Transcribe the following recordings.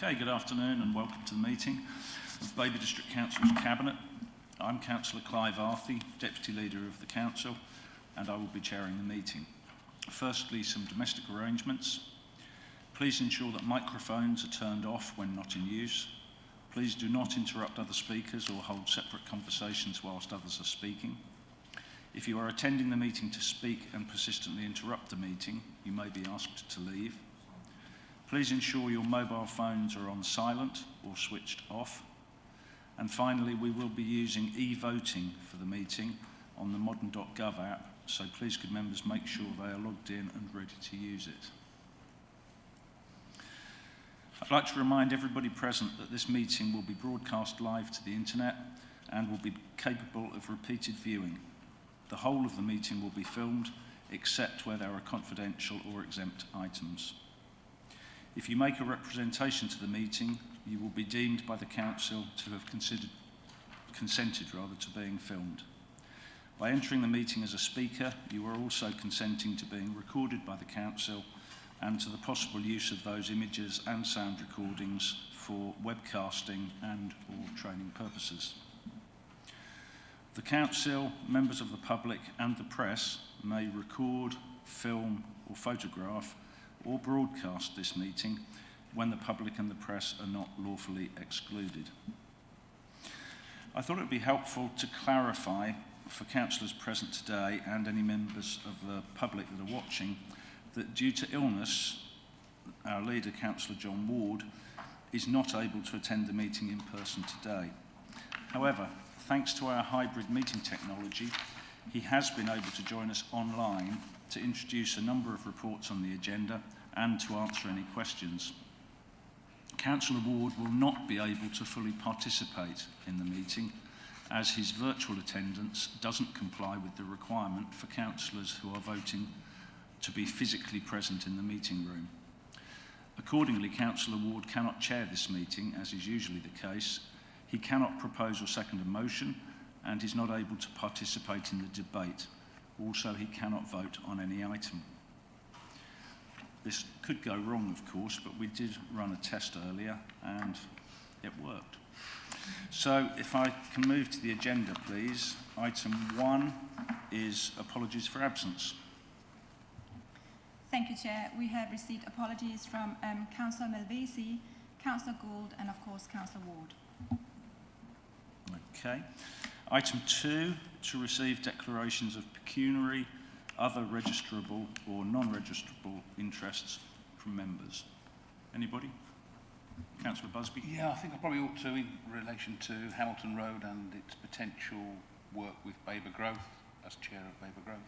Okay, good afternoon and welcome to the meeting of Babergh District Council's Cabinet. I'm Councillor Clive Arthey, Deputy Leader of the Council, and I will be chairing the meeting. Firstly, some domestic arrangements. Please ensure that microphones are turned off when not in use. Please do not interrupt other speakers or hold separate conversations whilst others are speaking. If you are attending the meeting to speak and persistently interrupt the meeting, you may be asked to leave. Please ensure your mobile phones are on silent or switched off. And finally, we will be using e-voting for the meeting on the modern.gov app, so please could members make sure they are logged in and ready to use it. I'd like to remind everybody present that this meeting will be broadcast live to the internet and will be capable of repeated viewing. The whole of the meeting will be filmed, except where there are confidential or exempt items. If you make a representation to the meeting, you will be deemed by the Council to have consented to being filmed. By entering the meeting as a speaker, you are also consenting to being recorded by the Council and to the possible use of those images and sound recordings for webcasting and or training purposes. The Council, members of the public and the press may record, film or photograph or broadcast this meeting when the public and the press are not lawfully excluded. I thought it would be helpful to clarify for councillors present today and any members of the public that are watching that due to illness, our leader, Councillor John Ward, is not able to attend the meeting in person today. However, thanks to our hybrid meeting technology, he has been able to join us online to introduce a number of reports on the agenda and to answer any questions. Councillor Ward will not be able to fully participate in the meeting as his virtual attendance doesn't comply with the requirement for councillors who are voting to be physically present in the meeting room. Accordingly, Councillor Ward cannot chair this meeting, as is usually the case. He cannot propose or second a motion and is not able to participate in the debate. Also, he cannot vote on any item. This could go wrong, of course, but we did run a test earlier and it worked. So if I can move to the agenda, please. Item 1 is apologies for absence. Thank you, Chair. We have received apologies from Councillor Melvesi, Councillor Gould and, of course, Councillor Ward. Okay. Item 2, to receive declarations of pecuniary, other registrable or non-registrable interests from members. Anybody? Councillor Busby? Yeah, I think I probably ought to in relation to Hamilton Road and its potential work with Babergh as Chair of Babergh.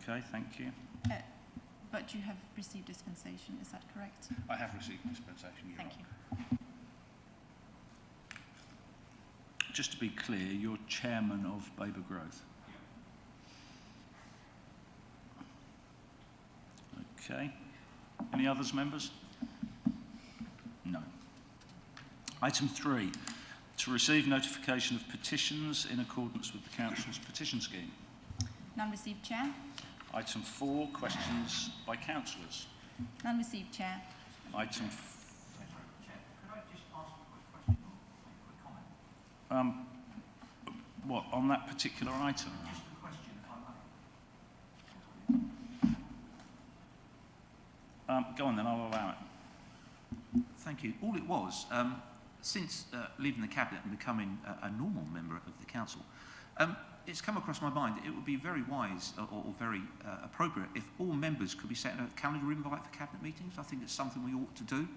Okay, thank you. But you have received dispensation, is that correct? I have received dispensation, Your Thank Honour. you. Just to be clear, you're chairman of Babergh. Okay. Any others, members? No. Item 3, to receive notification of petitions in accordance with the Council's petition scheme. None received, Chair. Item 4, questions by councillors. None received, Chair. Item what, on that particular item? Just a question, if I may. Go on then, I'll allow it. Thank you. All it was, since leaving the Cabinet and becoming a normal member of the Council, it's come across my mind it would be very wise or very appropriate if all members could be set a calendar invite for Cabinet meetings. I think it's something we ought to do,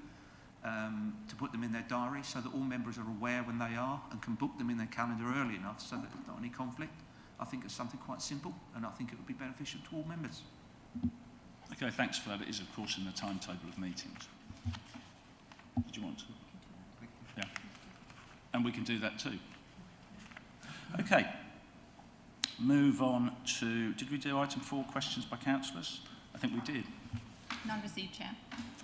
to put them in their diary so that all members are aware when they are and can book them in their calendar early enough so that there's not any conflict. I think it's something quite simple and I think it would be beneficial to all members. Okay, thanks for that. It is, of course, in the timetable of meetings. Did you want to? Yeah. And we can do that too. Okay. Move on to, did we do item 4, questions by councillors? I think we did. None received, Chair.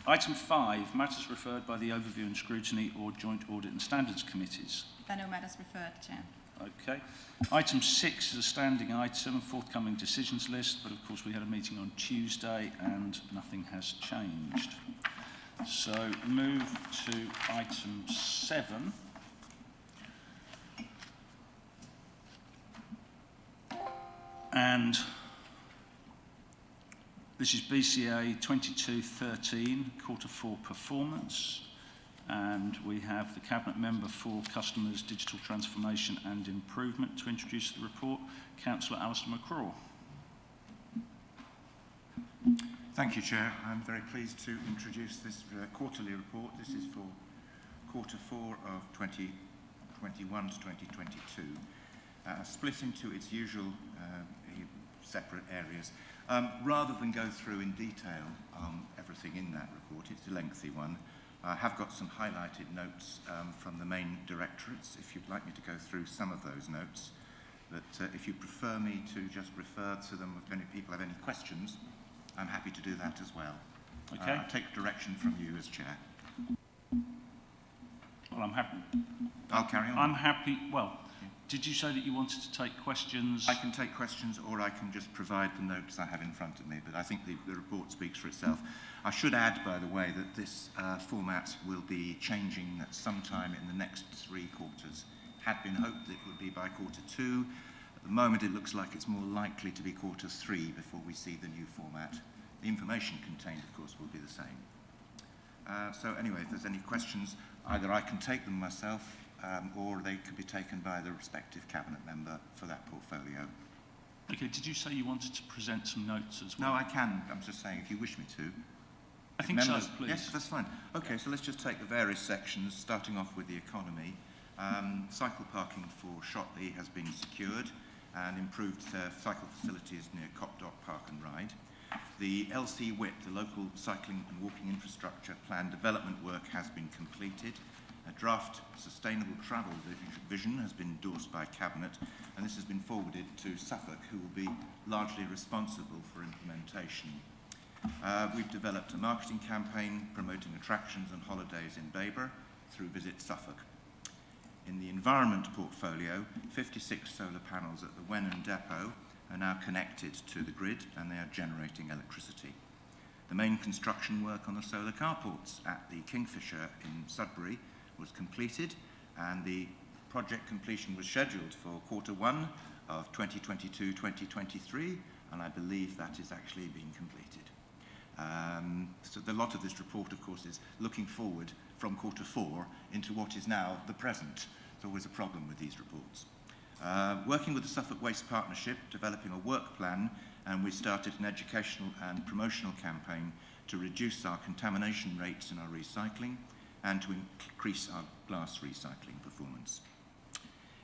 Item 5, matters referred by the Overview and Scrutiny or Joint Audit and Standards Committees. There are no matters referred, Chair. Okay. Item 6 is a standing item, forthcoming decisions list, but of course we had a meeting on Tuesday and nothing has changed. So move to item 7. And this is BCA 2213, Q4 performance. And we have the Cabinet Member for Customers, Digital Transformation and Improvement to introduce the report, Councillor Alistair McCraw. Thank you, Chair. I'm very pleased to introduce this quarterly report. This is for Q4 of 2021 to 2022, split into its usual separate areas. Rather than go through in detail everything in that report, it's a lengthy one. I have got some highlighted notes from the main directorates, if you'd like me to go through some of those notes. But if you prefer me to just refer to them, if any people have any questions, I'm happy to do that as well. Okay. I'll take direction from you as Chair. Well, I'm happy. I'll carry on. I'm happy. Well, did you say that you wanted to take questions? I can take questions, or I can just provide the notes I have in front of me, but I think the report speaks for itself. I should add, by the way, that this format will be changing at some time in the next 3 quarters. Had been hoped it would be by Q2. At the moment, it looks like it's more likely to be Q3 before we see the new format. The information contained, of course, will be the same. So anyway, if there's any questions, either I can take them myself, or they could be taken by the respective Cabinet Member for that portfolio. Okay, did you say you wanted to present some notes as well? No, I can. I'm just saying if you wish me to. I think Members, so, please. Yes, that's fine. Okay, so let's just take the various sections, starting off with the economy. Cycle parking for Shotley has been secured and improved cycle facilities near Copdock Park and Ride. The LC WIP, the local cycling and walking infrastructure plan development work, has been completed. A draft sustainable travel vision has been endorsed by Cabinet, and this has been forwarded to Suffolk, who will be largely responsible for implementation. We've developed a marketing campaign promoting attractions and holidays in Babergh through Visit Suffolk. In the environment portfolio, 56 solar panels at the Wenham depot are now connected to the grid, and they are generating electricity. The main construction work on the solar carports at the Kingfisher in Sudbury was completed, and the project completion was scheduled for Q1 of 2022-2023, and I believe that is actually being completed. So the lot of this report, of course, is looking forward from Q4 into what is now the present. It's always a problem with these reports. Working with the Suffolk Waste Partnership, developing a work plan, and we started an educational and promotional campaign to reduce our contamination rates in our recycling and to increase our glass recycling performance.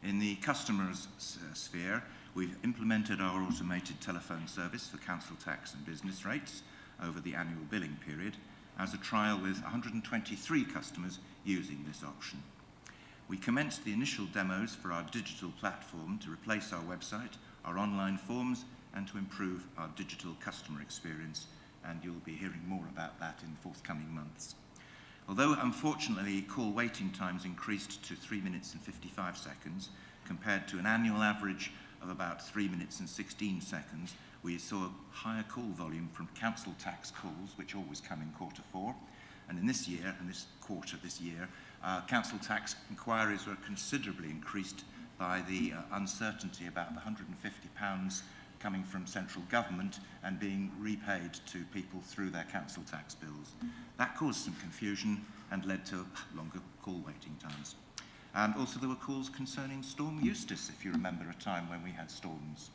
In the customers' sphere, we've implemented our automated telephone service for council tax and business rates over the annual billing period as a trial with 123 customers using this option. We commenced the initial demos for our digital platform to replace our website, our online forms, and to improve our digital customer experience, and you'll be hearing more about that in the forthcoming months. Although, unfortunately, call waiting times increased to 3 minutes and 55 seconds, compared to an annual average of about 3 minutes and 16 seconds, we saw a higher call volume from council tax calls, which always come in Q4. And in this year, council tax inquiries were considerably increased by the uncertainty about the £150 coming from central government and being repaid to people through their council tax bills. That caused some confusion and led to longer call waiting times. And also there were calls concerning Storm Eustace, if you remember a time when we had storms.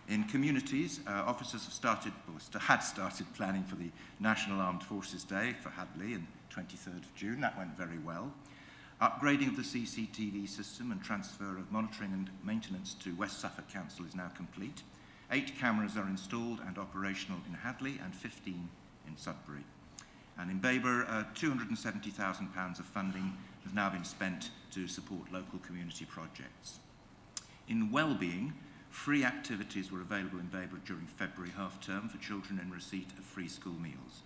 In communities, officers had started planning for the National Armed Forces Day for Hadleigh on 23rd of June. That went very well. Upgrading of the CCTV system and transfer of monitoring and maintenance to West Suffolk Council is now complete. 8 cameras are installed and operational in Hadleigh and 15 in Sudbury. And in Babergh, £270,000 of funding has now been spent to support local community projects. In wellbeing, free activities were available in Babergh during February half-term for children in receipt of free school meals.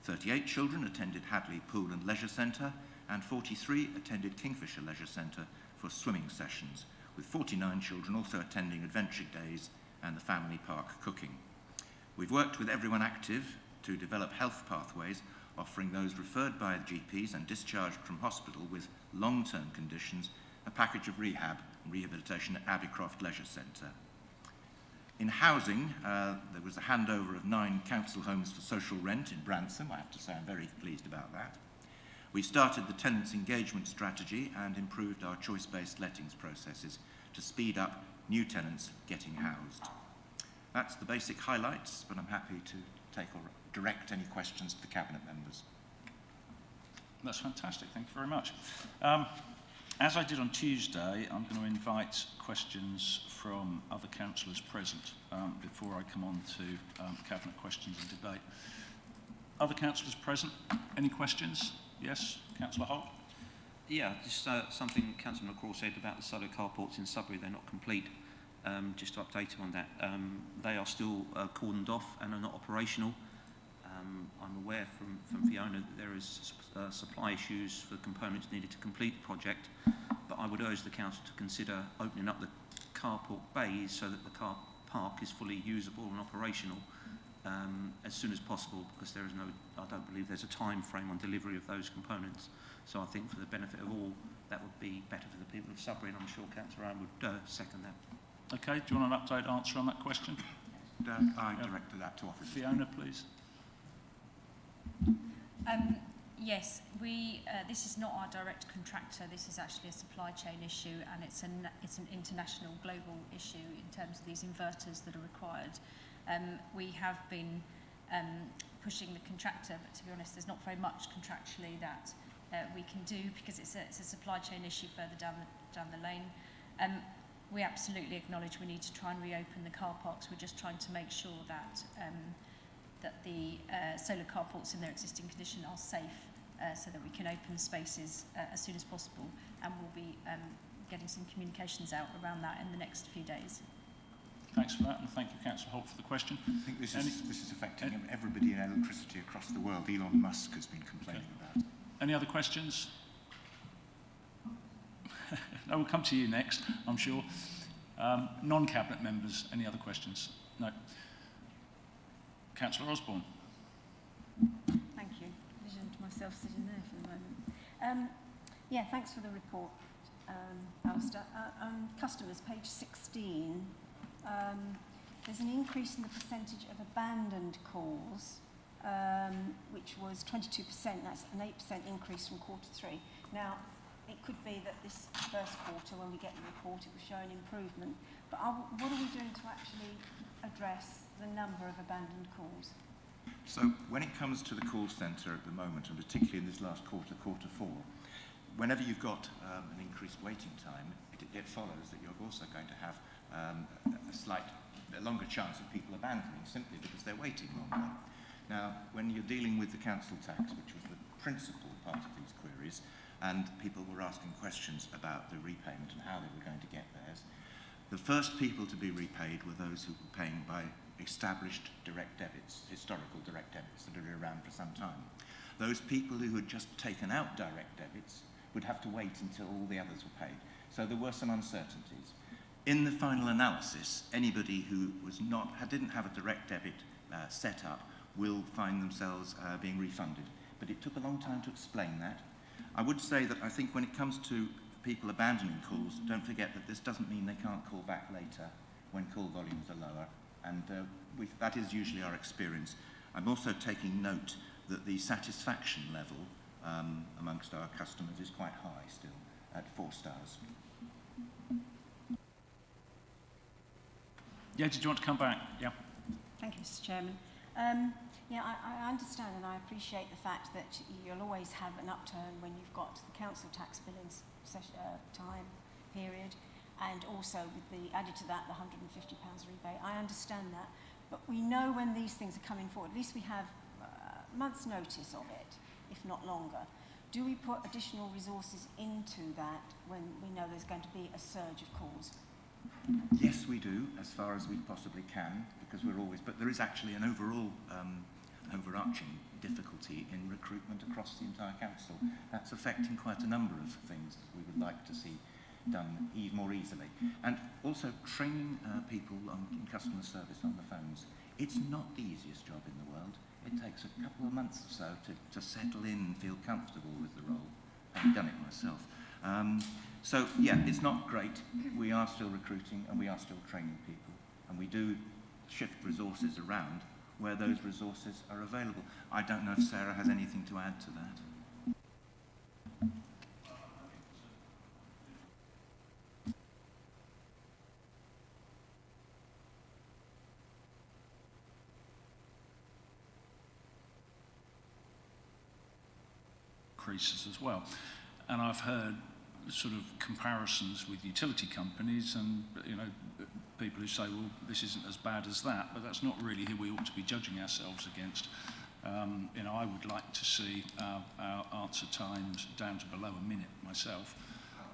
38 children attended Hadleigh Pool and Leisure Centre, and 43 attended Kingfisher Leisure Centre for swimming sessions, with 49 children also attending Adventure Days and the Family Park cooking. We've worked with everyone active to develop health pathways, offering those referred by GPs and discharged from hospital with long-term conditions a package of rehab and rehabilitation at Abbeycroft Leisure Centre. In housing, there was a handover of 9 council homes for social rent in Brantham. I have to say I'm very pleased about that. We started the tenants' engagement strategy and improved our choice-based lettings processes to speed up new tenants getting housed. That's the basic highlights, but I'm happy to take or direct any questions to the Cabinet members. That's fantastic. Thank you very much. As I did on Tuesday, I'm going to invite questions from other councillors present before I come on to Cabinet questions and debate. Other councillors present, any questions? Yes, Councillor Holt. Yeah, just something Councillor McCraw said about the solo carports in Sudbury. They're not complete. Just to update you on that. They are still cordoned off and are not operational. I'm aware from Fiona that there is supply issues for components needed to complete the project, but I would urge the council to consider opening up the carport bays so that the car park is fully usable and operational as soon as possible, because there is no, I don't believe there's a time frame on delivery of those components. So I think for the benefit of all, that would be better for the people of Sudbury, and I'm sure Councillor Anne would second that. Okay, do you want an update answer on that question? I directed that to officers. Fiona, please. Yes, this is not our direct contractor. This is actually a supply chain issue, and it's an international, global issue in terms of these inverters that are required. We have been pushing the contractor, but to be honest, there's not very much contractually that we can do, because it's a supply chain issue further down the lane. We absolutely acknowledge we need to try and reopen the car parks. We're just trying to make sure that the solar carports in their existing condition are safe, so that we can open the spaces as soon as possible, and we'll be getting some communications out around that in the next few days. Thanks for that, and thank you, Councillor Holt, for the question. I think this is affecting everybody in electricity across the world. Elon Musk has been complaining about it. Any other questions? No, we'll come to you next, I'm sure. Non-Cabinet members, any other questions? No. Councillor Osborne. Thank you. Vision to myself sitting there for the moment. Yeah, thanks for the report, Alistair. Customers, page 16. There's an increase in the percentage of abandoned calls, which was 22%. That's an 8% increase from Q3. Now, it could be that this first quarter, when we get the report, it will show an improvement. But what are we doing to actually address the number of abandoned calls? So when it comes to the call centre at the moment, and particularly in this last quarter, Q4, whenever you've got an increased waiting time, it follows that you're also going to have a longer chance of people abandoning, simply because they're waiting longer. Now, when you're dealing with the council tax, which was the principal part of these queries, and people were asking questions about the repayment and how they were going to get theirs, the first people to be repaid were those who were paying by established direct debits, historical direct debits that are around for some time. Those people who had just taken out direct debits would have to wait until all the others were paid. So there were some uncertainties. In the final analysis, anybody who didn't have a direct debit set up will find themselves being refunded. But it took a long time to explain that. I would say that I think when it comes to people abandoning calls, don't forget that this doesn't mean they can't call back later when call volumes are lower, and that is usually our experience. I'm also taking note that the satisfaction level amongst our customers is quite high still, at 4 stars. Yeah, did you want to come back? Yeah. Thank you, Mr. Chairman. Yeah, I understand and I appreciate the fact that you'll always have an upturn when you've got the council tax billing time period, and also with the added to that the £150 rebate. I understand that, but we know when these things are coming forward. At least we have a month's notice of it, if not longer. Do we put additional resources into that when we know there's going to be a surge of calls? Yes, we do, as far as we possibly can, because we're always, but there is actually an overall overarching difficulty in recruitment across the entire council. That's affecting quite a number of things that we would like to see done more easily. And also training people in customer service on the phones. It's not the easiest job in the world. It takes a couple of months or so to settle in and feel comfortable with the role. I've done it myself. So, yeah, it's not great. We are still recruiting and we are still training people. And we do shift resources around where those resources are available. I don't know if Sarah has anything to add to that. Increases as well. And I've heard sort of comparisons with utility companies and, you know, people who say, well, this isn't as bad as that, but that's not really who we ought to be judging ourselves against. You know, I would like to see our answer times down to below a minute myself.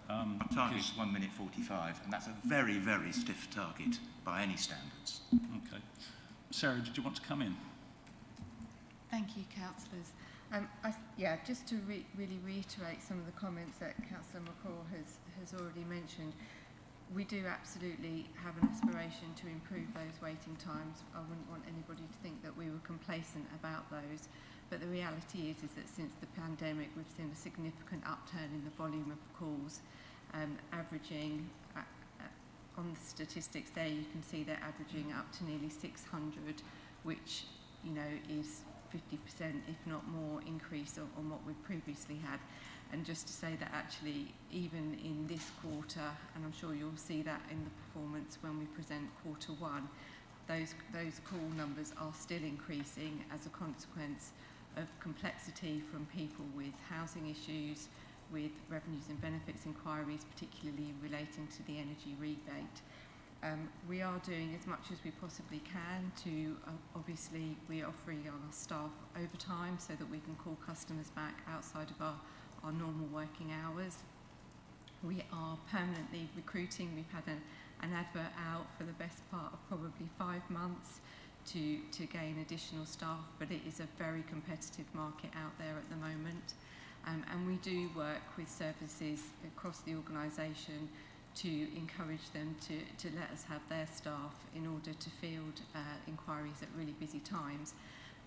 Our target is 1 minute 45, and that's a very, very stiff target by any standards. Okay. Sarah, did you want to come in? Thank you, councillors. Just to really reiterate some of the comments that Councillor McCaw has already mentioned, we do absolutely have an aspiration to improve those waiting times. I wouldn't want anybody to think that we were complacent about those, but the reality is that since the pandemic we've seen a significant upturn in the volume of calls, averaging on the statistics there you can see they're averaging up to nearly 600, which, you know, is 50%, if not more, increase on what we've previously had. And just to say that actually, even in this quarter, and I'm sure you'll see that in the performance when we present quarter one, those call numbers are still increasing as a consequence of complexity from people with housing issues, with revenues and benefits inquiries, particularly relating to the energy rebate. We are doing as much as we possibly can to, obviously, we're offering our staff overtime so that we can call customers back outside of our normal working hours. We are permanently recruiting. We've had an advert out for the best part of probably 5 months to gain additional staff, but it is a very competitive market out there at the moment. And we do work with services across the organisation to encourage them to let us have their staff in order to field inquiries at really busy times.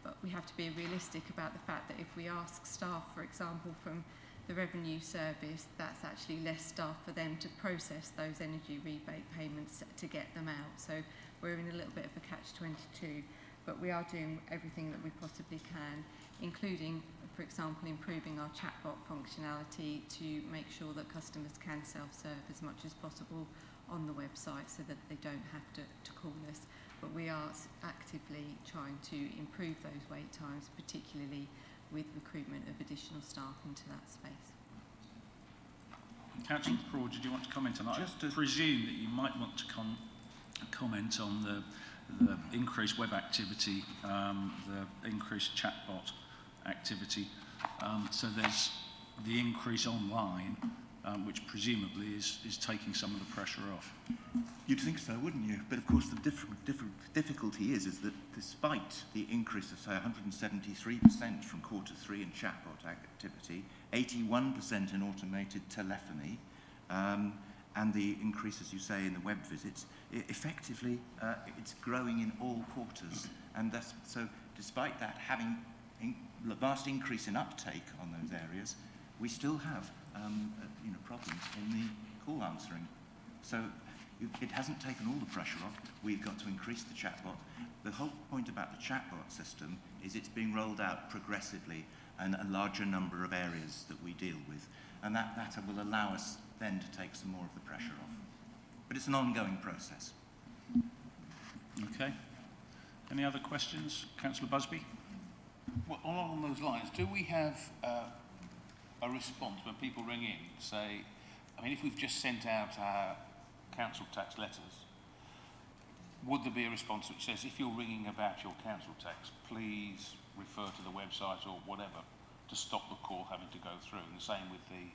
But we have to be realistic about the fact that if we ask staff, for example, from the revenue service, that's actually less staff for them to process those energy rebate payments to get them out. So we're in a little bit of a catch-22, but we are doing everything that we possibly can, including, for example, improving our chatbot functionality to make sure that customers can self-serve as much as possible on the website so that they don't have to call us. But we are actively trying to improve those wait times, particularly with recruitment of additional staff into that space. Councillor McCraw, did you want to comment on that? Just I presume that you might want to comment on the increased web activity, the increased chatbot activity. So there's the increase online, which presumably is taking some of the pressure off. You'd think so, wouldn't you? But of course the difficulty is that despite the increase of, say, 173% from quarter 3 in chatbot activity, 81% in automated telephony, and the increase, as you say, in the web visits, effectively it's growing in all quarters. And that's, so despite that having a vast increase in uptake on those areas, we still have problems in the call answering. So it hasn't taken all the pressure off. We've got to increase the chatbot. The whole point about the chatbot system is it's being rolled out progressively in a larger number of areas that we deal with. And that will allow us then to take some more of the pressure off. But it's an ongoing process. Okay. Any other questions? Councillor Busby? Well, along those lines, do we have a response when people ring in, say, I mean, if we've just sent out our council tax letters, would there be a response which says, if you're ringing about your council tax, please refer to the website or whatever to stop the call having to go through? And the same with the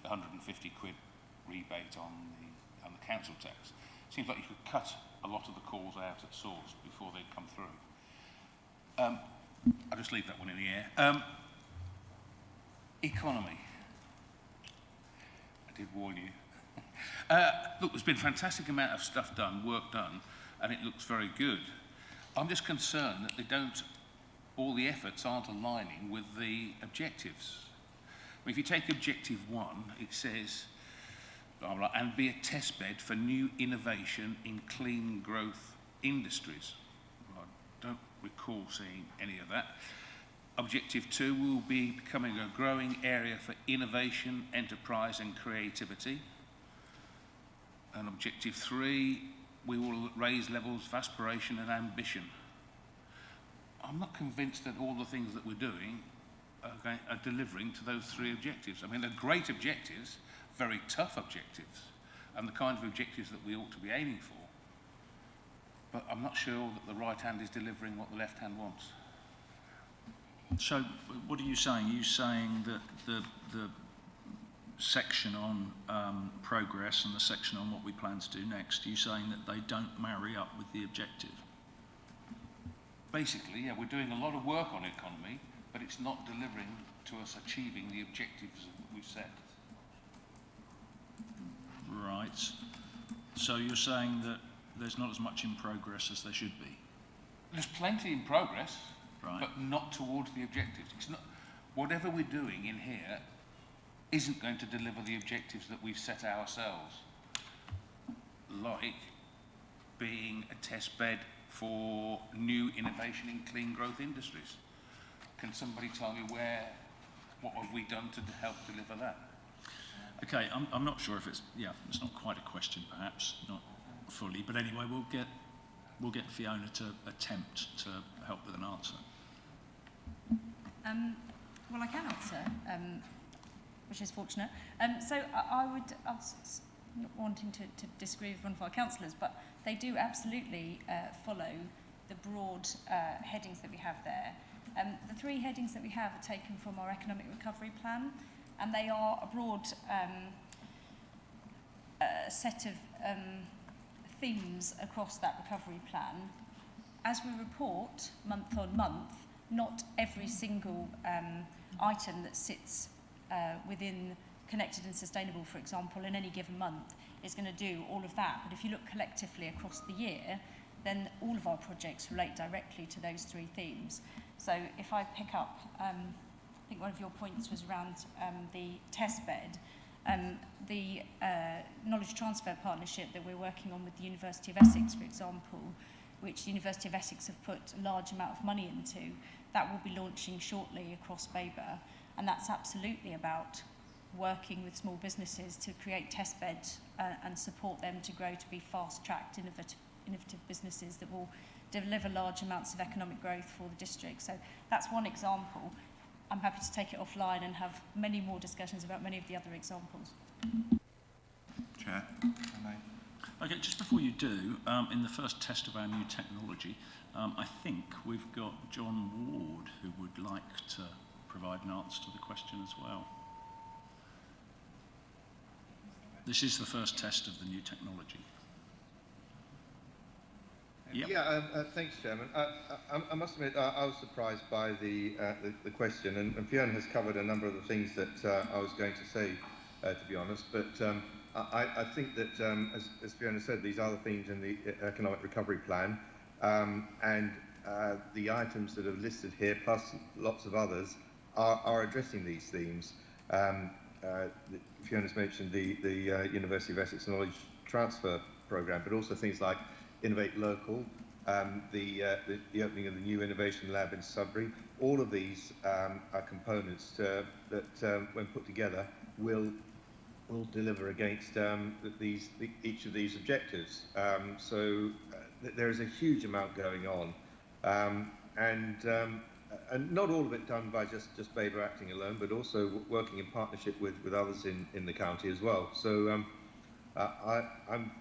150 quid rebate on the council tax. Seems like you could cut a lot of the calls out at source before they come through. I'll just leave that one in the air. Economy. I did warn you. Look, there's been a fantastic amount of stuff done, work done, and it looks very good. I'm just concerned that all the efforts aren't aligning with the objectives. I mean, if you take objective 1, it says, blah, blah, and be a test bed for new innovation in clean growth industries. Well, I don't recall seeing any of that. Objective 2 will be becoming a growing area for innovation, enterprise and creativity. And objective 3, we will raise levels of aspiration and ambition. I'm not convinced that all the things that we're doing are delivering to those 3 objectives. I mean, they're great objectives, very tough objectives, and the kind of objectives that we ought to be aiming for. But I'm not sure that the right hand is delivering what the left hand wants. So what are you saying? Are you saying that the section on progress and the section on what we plan to do next, are you saying that they don't marry up with the objective? Basically, yeah, we're doing a lot of work on economy, but it's not delivering to us achieving the objectives that we've set. Right. So you're saying that there's not as much in progress as there should be? There's plenty in progress, right, but not towards the objectives. It's not, whatever we're doing in here isn't going to deliver the objectives that we've set ourselves, like being a test bed for new innovation in clean growth industries. Can somebody tell me what have we done to help deliver that? Okay, I'm not sure if it's not quite a question, perhaps, not fully, but anyway, we'll get Fiona to attempt to help with an answer. Well, I can answer, which is fortunate. So I was not wanting to disagree with one of our councillors, but they do absolutely follow the broad headings that we have there. The 3 headings that we have are taken from our economic recovery plan, and they are a broad set of themes across that recovery plan. As we report month on month, not every single item that sits within connected and sustainable, for example, in any given month is going to do all of that. But if you look collectively across the year, then all of our projects relate directly to those 3 themes. So if I pick up, I think one of your points was around the test bed, the knowledge transfer partnership that we're working on with the University of Essex, for example, which the University of Essex have put a large amount of money into, that will be launching shortly across Babergh. And that's absolutely about working with small businesses to create test beds and support them to grow to be fast-tracked, innovative businesses that will deliver large amounts of economic growth for the district. So that's one example. I'm happy to take it offline and have many more discussions about many of the other examples. Chair, Okay, just before you do, in the first test of our new technology, I think we've got John Ward who would like to provide an answer to the question as well. This is the first test of the new technology. Yep. Yeah, thanks, Chairman. I must admit, I was surprised by the question, and Fiona has covered a number of the things that I was going to say, to be honest. But I think that, as Fiona said, these are the themes in the Economic Recovery Plan, and the items that are listed here, plus lots of others, are addressing these themes. Fiona's mentioned the University of Essex Knowledge Transfer Programme, but also things like Innovate Local, the opening of the new Innovation Lab in Sudbury. All of these are components that, when put together, will deliver against each of these objectives. So there is a huge amount going on, and not all of it done by just Babergh acting alone, but also working in partnership with others in the county as well. So I'm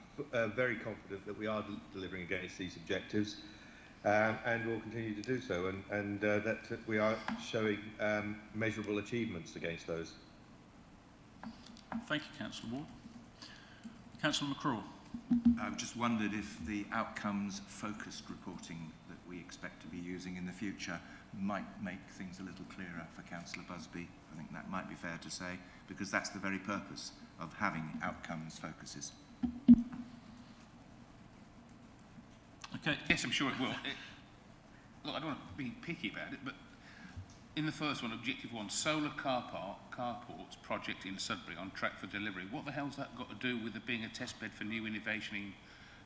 very confident that we are delivering against these objectives, and will continue to do so, and that we are showing measurable achievements against those. Thank you, Councillor Ward. Councillor McCraw. I've just wondered if the outcomes-focused reporting that we expect to be using in the future might make things a little clearer for Councillor Busby. I think that might be fair to say, because that's the very purpose of having outcomes focuses. Okay. Yes, I'm sure it will. Look, I don't want to be picky about it, but in the first one, Objective 1, solar carports project in Sudbury on track for delivery. What the hell's that got to do with it being a testbed for new innovation in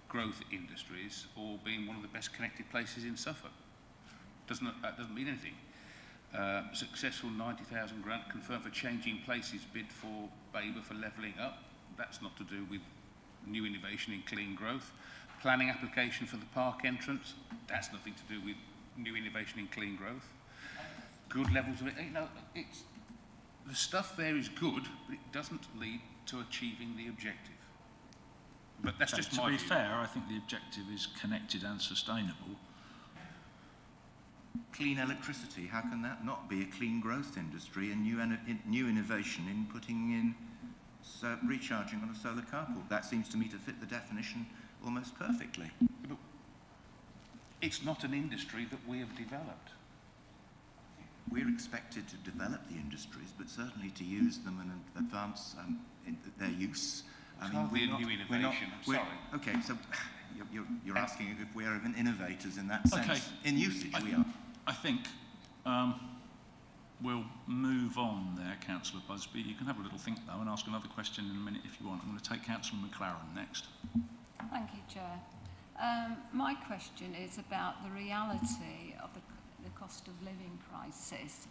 growth industries or being one of the best connected places in Suffolk? That doesn't mean anything. Successful 90,000 grant confirmed for changing places, bid for Babergh for levelling up. That's not to do with new innovation in clean growth. Planning application for the park entrance. That's nothing to do with new innovation in clean growth. Good levels of it. You know, the stuff there is good, but it doesn't lead to achieving the objective. But that's just my view. To be fair, I think the objective is connected and sustainable. Clean electricity, how can that not be a clean growth industry and new innovation in putting in recharging on a solar carport? That seems to me to fit the definition almost perfectly. But it's not an industry that we have developed. We're expected to develop the industries, but certainly to use them and advance their use. It's hardly a new innovation, I'm sorry. Okay, so you're asking if we're even innovators in that sense. Okay. In usage, we are. I think we'll move on there, Councillor Busby. You can have a little think, though, and ask another question in a minute if you want. I'm going to take Councillor McLaren next. Thank you, Chair. My question is about the reality of the cost of living crisis.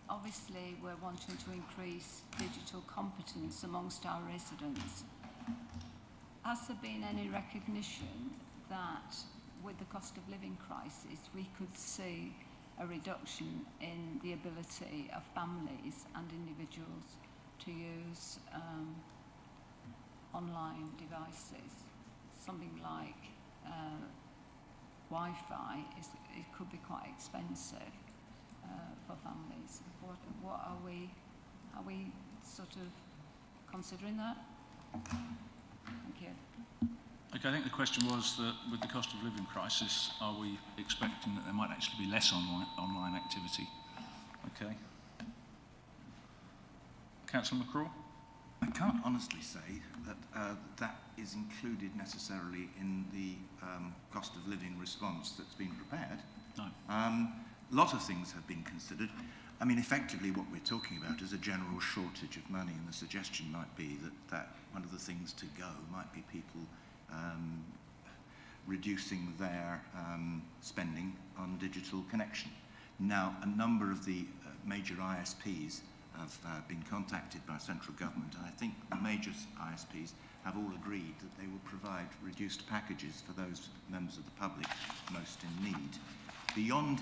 Obviously, we're wanting to increase digital competence amongst our residents. Has there been any recognition that with the cost of living crisis, we could see a reduction in the ability of families and individuals to use online devices? Something like Wi-Fi, it could be quite expensive for families. What are we sort of considering that? Thank you. Okay, I think the question was that with the cost of living crisis, are we expecting that there might actually be less online activity? Okay. Councillor McCraw? I can't honestly say that that is included necessarily in the cost of living response that's been prepared. No. A lot of things have been considered. I mean, effectively what we're talking about is a general shortage of money, and the suggestion might be that one of the things to go might be people reducing their spending on digital connection. Now, a number of the major ISPs have been contacted by central government, and I think the major ISPs have all agreed that they will provide reduced packages for those members of the public most in need. Beyond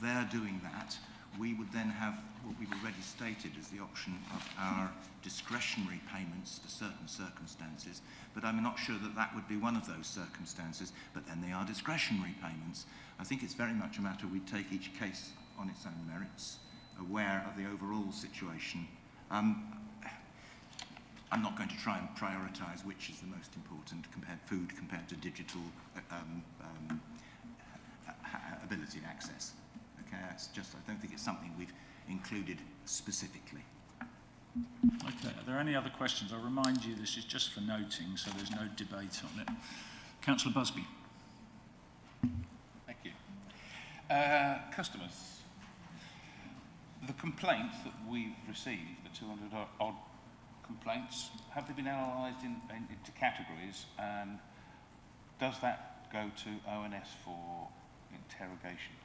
their doing that, we would then have what we've already stated as the option of our discretionary payments for certain circumstances, but I'm not sure that that would be one of those circumstances, but then they are discretionary payments. I think it's very much a matter we take each case on its own merits, aware of the overall situation. I'm not going to try and prioritise which is the most important, food compared to digital ability and access. Okay, that's just, I don't think it's something we've included specifically. Okay, are there any other questions? I'll remind you this is just for noting, so there's no debate on it. Councillor Busby. Thank you. Customers. The complaints that we've received, the 200 odd complaints, have they been analysed into categories, and does that go to ONS for interrogation?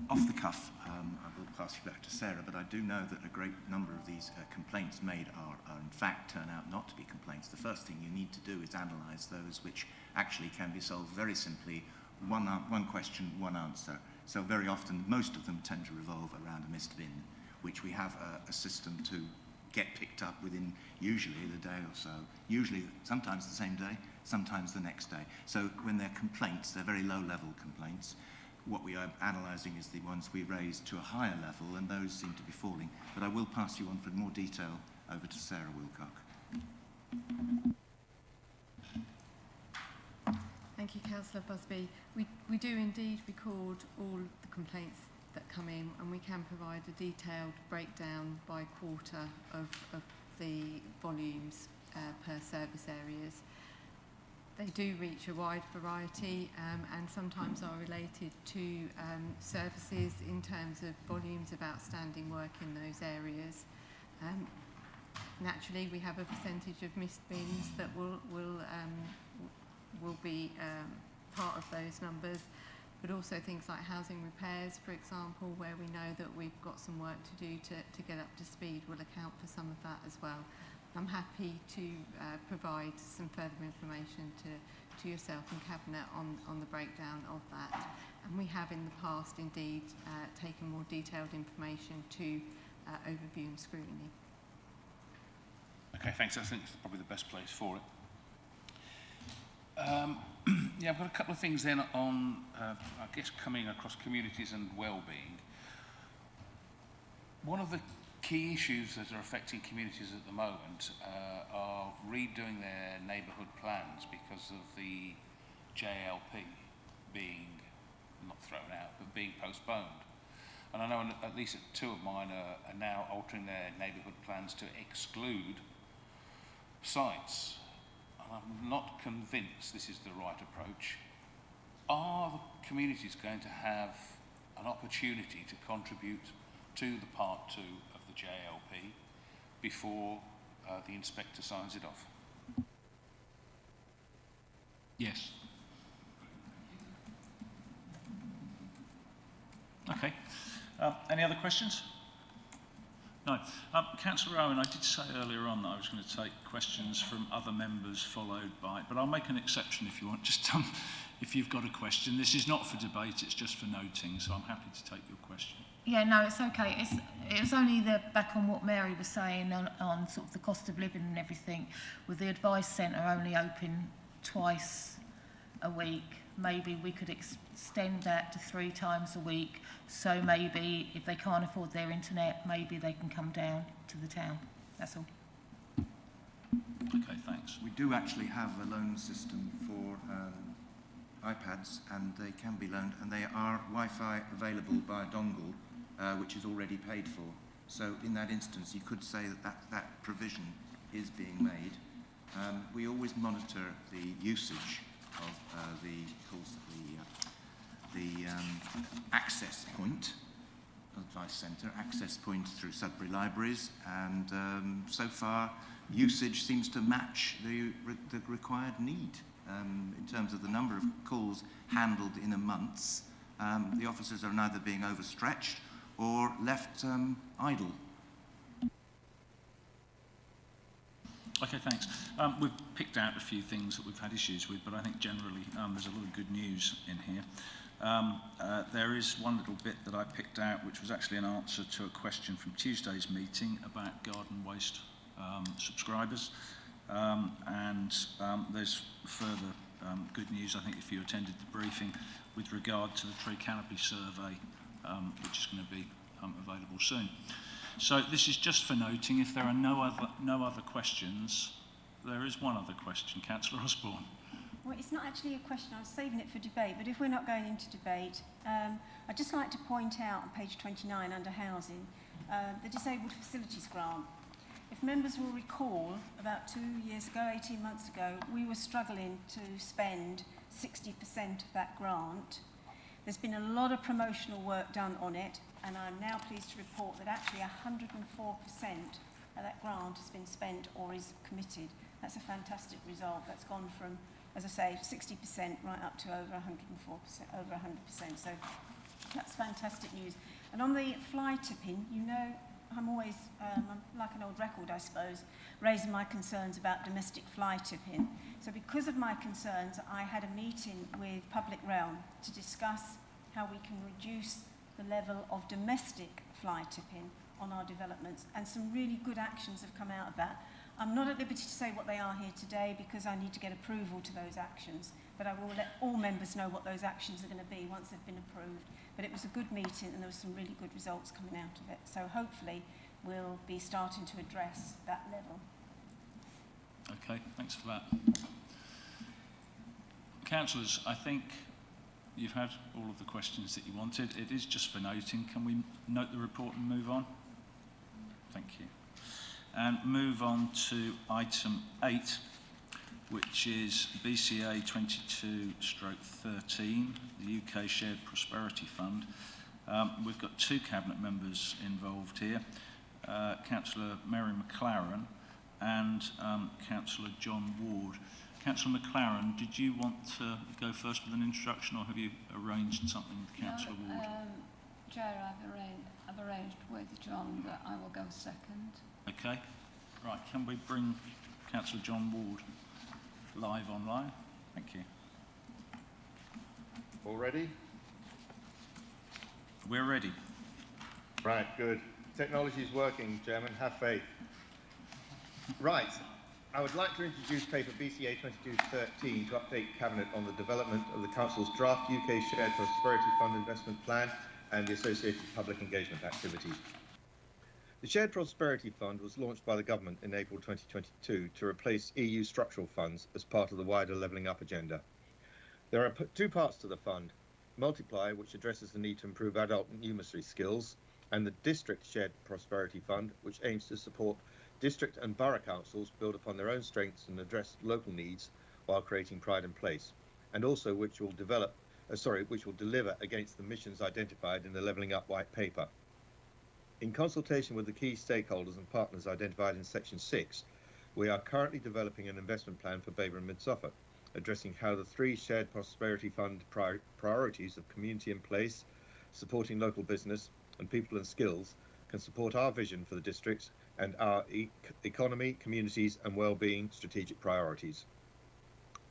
Off the cuff, I will pass you back to Sarah, but I do know that a great number of these complaints made are in fact turn out not to be complaints. The first thing you need to do is analyse those which actually can be solved very simply, one question, one answer. So very often, most of them tend to revolve around a missed bin, which we have a system to get picked up within usually the day or so, usually sometimes the same day, sometimes the next day. So when they're complaints, they're very low-level complaints. What we are analysing is the ones we raise to a higher level, and those seem to be falling. But I will pass you on for more detail over to Sarah Wilcock. Thank you, Councillor Busby. We do indeed record all the complaints that come in, and we can provide a detailed breakdown by quarter of the volumes per service areas. They do reach a wide variety and sometimes are related to services in terms of volumes of outstanding work in those areas. Naturally, we have a percentage of missed bins that will be part of those numbers, but also things like housing repairs, for example, where we know that we've got some work to do to get up to speed, will account for some of that as well. I'm happy to provide some further information to yourself and Cabinet on the breakdown of that. And we have in the past indeed taken more detailed information to overview and scrutiny. Okay, thanks. I think it's probably the best place for it. Yeah, I've got a couple of things then on, I guess, coming across communities and well-being. One of the key issues that are affecting communities at the moment are redoing their neighbourhood plans because of the JLP being not thrown out, but being postponed. And I know at least two of mine are now altering their neighbourhood plans to exclude sites. And I'm not convinced this is the right approach. Are the communities going to have an opportunity to contribute to the Part 2 of the JLP before the inspector signs it off? Yes. Okay. Any other questions? No. Councillor Owen, I did say earlier on that I was going to take questions from other members followed by, but I'll make an exception if you want. Just if you've got a question. This is not for debate, it's just for noting, so I'm happy to take your question. Yeah, no, it's okay. It was only back on what Mary was saying on sort of the cost of living and everything, with the advice centre only open twice a week. Maybe we could extend that to 3 times a week, so maybe if they can't afford their internet, maybe they can come down to the town. That's all. Okay, thanks. We do actually have a loan system for iPads, and they can be loaned, and they are Wi-Fi available by a dongle, which is already paid for. So in that instance, you could say that provision is being made. We always monitor the usage of the access point, advice centre, access point through Sudbury libraries, and so far usage seems to match the required need. In terms of the number of calls handled in a month, the officers are neither being overstretched or left idle. Okay, thanks. We've picked out a few things that we've had issues with, but I think generally there's a lot of good news in here. There is one little bit that I picked out, which was actually an answer to a question from Tuesday's meeting about garden waste subscribers. And there's further good news, I think, if you attended the briefing, with regard to the tree canopy survey, which is going to be available soon. So this is just for noting. If there are no other questions, there is one other question. Councillor Osborne. Well, it's not actually a question. I was saving it for debate, but if we're not going into debate, I'd just like to point out on page 29 under housing, the Disabled Facilities Grant. If members will recall, about 2 years ago, 18 months ago, we were struggling to spend 60% of that grant. There's been a lot of promotional work done on it, and I'm now pleased to report that actually 104% of that grant has been spent or is committed. That's a fantastic result. That's gone from, as I say, 60% right up to over 104%, over 100%. So that's fantastic news. And on the fly tipping, you know, I'm always, I'm like an old record, I suppose, raising my concerns about domestic fly tipping. So because of my concerns, I had a meeting with Public Realm to discuss how we can reduce the level of domestic fly tipping on our developments, and some really good actions have come out of that. I'm not at liberty to say what they are here today because I need to get approval to those actions, but I will let all members know what those actions are going to be once they've been approved. But it was a good meeting and there were some really good results coming out of it. So hopefully we'll be starting to address that level. Okay, thanks for that. Councillors, I think you've had all of the questions that you wanted. It is just for noting. Can we note the report and move on? Thank you. And move on to item 8, which is BCA 22/13, the UK Shared Prosperity Fund. We've got 2 Cabinet members involved here, Councillor Mary McLaren and Councillor John Ward. Councillor McLaren, did you want to go first with an introduction, or have you arranged something with Councillor Ward? Chair, I've arranged with John that I will go second. Okay. Right, can we bring Councillor John Ward live online? Thank you. All ready? We're ready. Right, good. Technology is working, Chairman. Have faith. Right. I would like to introduce paper BCA 22/13 to update Cabinet on the development of the Council's draft UK Shared Prosperity Fund investment plan and the associated public engagement activities. The Shared Prosperity Fund was launched by the Government in April 2022 to replace EU structural funds as part of the wider levelling up agenda. There are 2 parts to the fund: Multiply, which addresses the need to improve adult numeracy skills, and the District Shared Prosperity Fund, which aims to support district and borough councils build upon their own strengths and address local needs while creating pride in place, and also which will deliver against the missions identified in the Levelling Up White Paper. In consultation with the key stakeholders and partners identified in Section 6, we are currently developing an investment plan for Babergh and Mid-Suffolk, addressing how the 3 Shared Prosperity Fund priorities of community in place, supporting local business, and people and skills can support our vision for the districts and our economy, communities and well-being strategic priorities.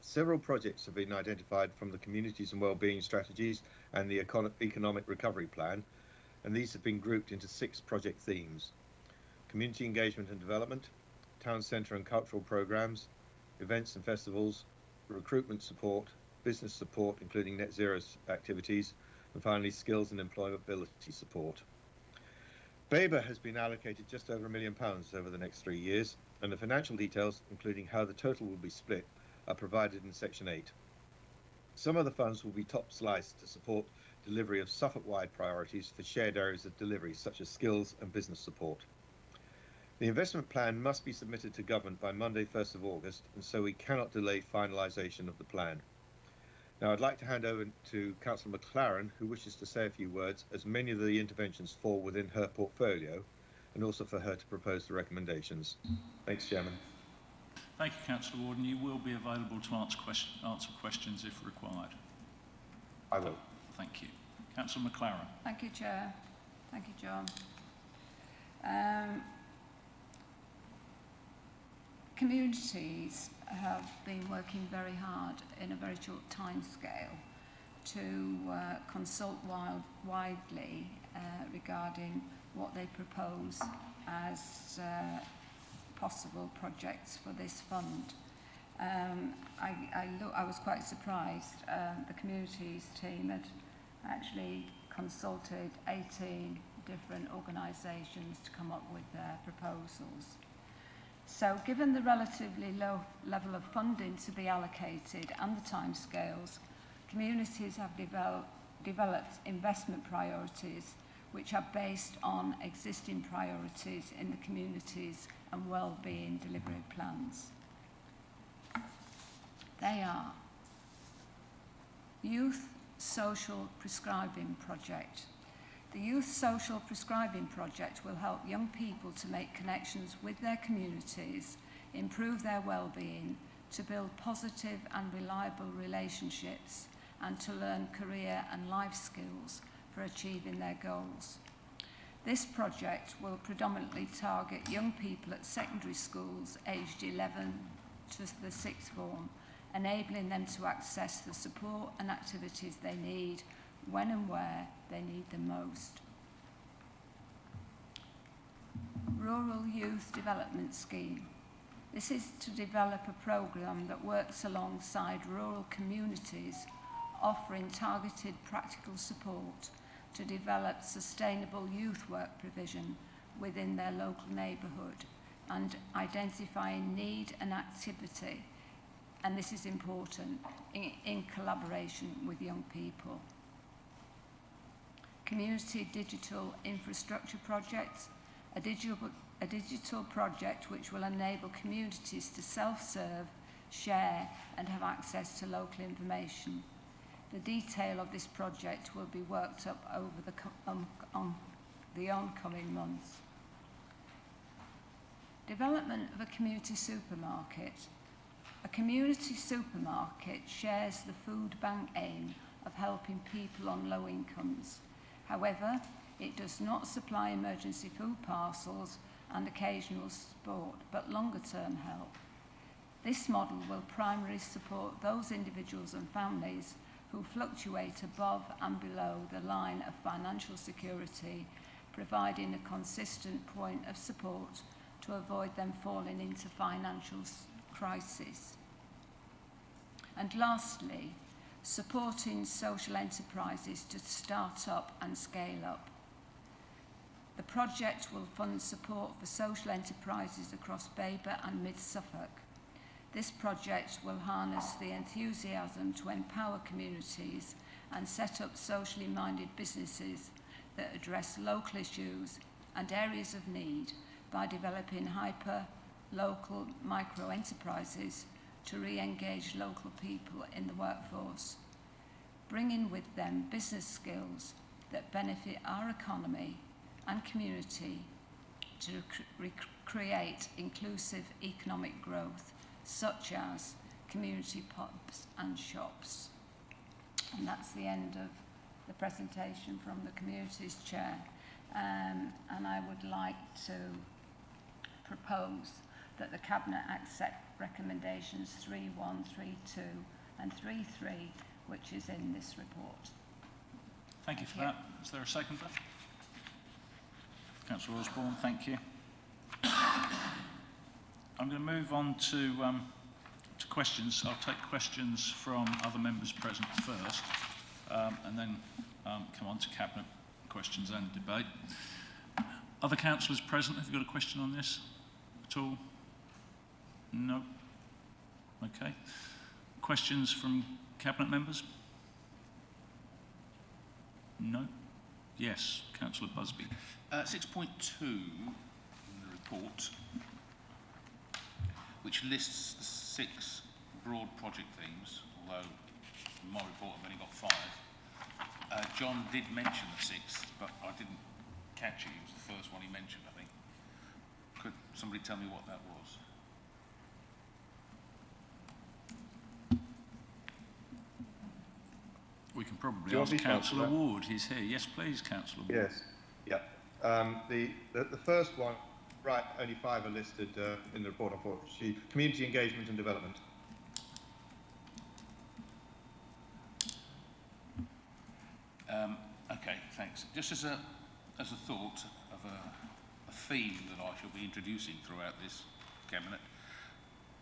Several projects have been identified from the Communities and Wellbeing Strategies and the Economic Recovery Plan, and these have been grouped into 6 project themes: community engagement and development, town centre and cultural programmes, events and festivals, recruitment support, business support including net zero activities, and finally skills and employability support. Babergh has been allocated just over £1 million over the next 3 years, and the financial details, including how the total will be split, are provided in Section 8. Some of the funds will be top sliced to support delivery of Suffolk-wide priorities for shared areas of delivery, such as skills and business support. The investment plan must be submitted to Government by Monday 1st of August, and so we cannot delay finalisation of the plan. Now I'd like to hand over to Councillor McLaren, who wishes to say a few words, as many of the interventions fall within her portfolio, and also for her to propose the recommendations. Thanks, Chairman. Thank you, Councillor Ward, and you will be available to answer questions if required. I will. Thank you. Councillor McLaren. Thank you, Chair. Thank you, John. Communities have been working very hard in a very short time scale to consult widely regarding what they propose as possible projects for this fund. I was quite surprised. The communities team had actually consulted 18 different organisations to come up with their proposals. So given the relatively low level of funding to be allocated and the timescales, communities have developed investment priorities which are based on existing priorities in the communities and wellbeing delivery plans. They are Youth Social Prescribing Project. The Youth Social Prescribing Project will help young people to make connections with their communities, improve their well-being, to build positive and reliable relationships, and to learn career and life skills for achieving their goals. This project will predominantly target young people at secondary schools aged 11 to the 6th form, enabling them to access the support and activities they need when and where they need them most. Rural Youth Development Scheme. This is to develop a programme that works alongside rural communities, offering targeted practical support to develop sustainable youth work provision within their local neighbourhood and identifying need and activity, and this is important, in collaboration with young people. Community digital infrastructure projects, a digital project which will enable communities to self-serve, share and have access to local information. The detail of this project will be worked up over the oncoming months. Development of a community supermarket. A community supermarket shares the food bank aim of helping people on low incomes. However, it does not supply emergency food parcels and occasional support, but longer-term help. This model will primarily support those individuals and families who fluctuate above and below the line of financial security, providing a consistent point of support to avoid them falling into financial crisis. And lastly, supporting social enterprises to start up and scale up. The project will fund support for social enterprises across Babergh and Mid-Suffolk. This project will harness the enthusiasm to empower communities and set up socially minded businesses that address local issues and areas of need by developing hyper-local micro-enterprises to re-engage local people in the workforce, bringing with them business skills that benefit our economy and community to create inclusive economic growth, such as community pubs and shops. And that's the end of the presentation from the Communities Chair. And I would like to propose that the Cabinet accept recommendations 3.1, 3.2 and 3.3, which is in this report. Thank you for that. Is there a seconder? Councillor Osborne, thank you. I'm going to move on to questions. I'll take questions from other members present first, and then come on to Cabinet questions and debate. Other councillors present, have you got a question on this at all? No? Okay. Questions from Cabinet members? No? Yes, Councillor Busby. 6.2 in the report, which lists the 6 broad project themes, although in my report I've only got 5. John did mention the 6th, but I didn't catch it. It was the first one he mentioned, I think. Could somebody tell me what that was? We can probably ask Councillor Ward. He's here. Yes, please, Councillor Ward. Yes. Yeah. The first one, right, only 5 are listed in the report, unfortunately. Community engagement and development. Okay, thanks. Just as a thought of a theme that I shall be introducing throughout this Cabinet,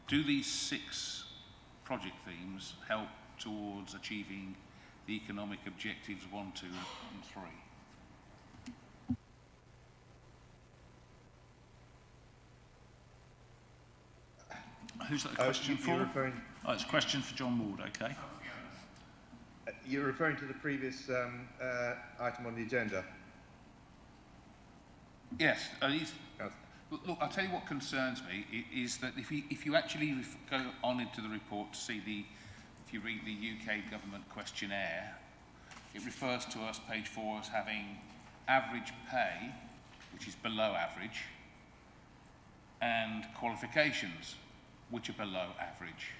do these 6 project themes help towards achieving the economic objectives 1, 2 and 3? Who's that question for? Oh, it's a question for John Ward, okay. You're referring to the previous item on the agenda? Yes. Look, I'll tell you what concerns me is that if you actually go on into the report to see if you read the UK government questionnaire, it refers to us, page 4, as having average pay, which is below average, and qualifications, which are below average.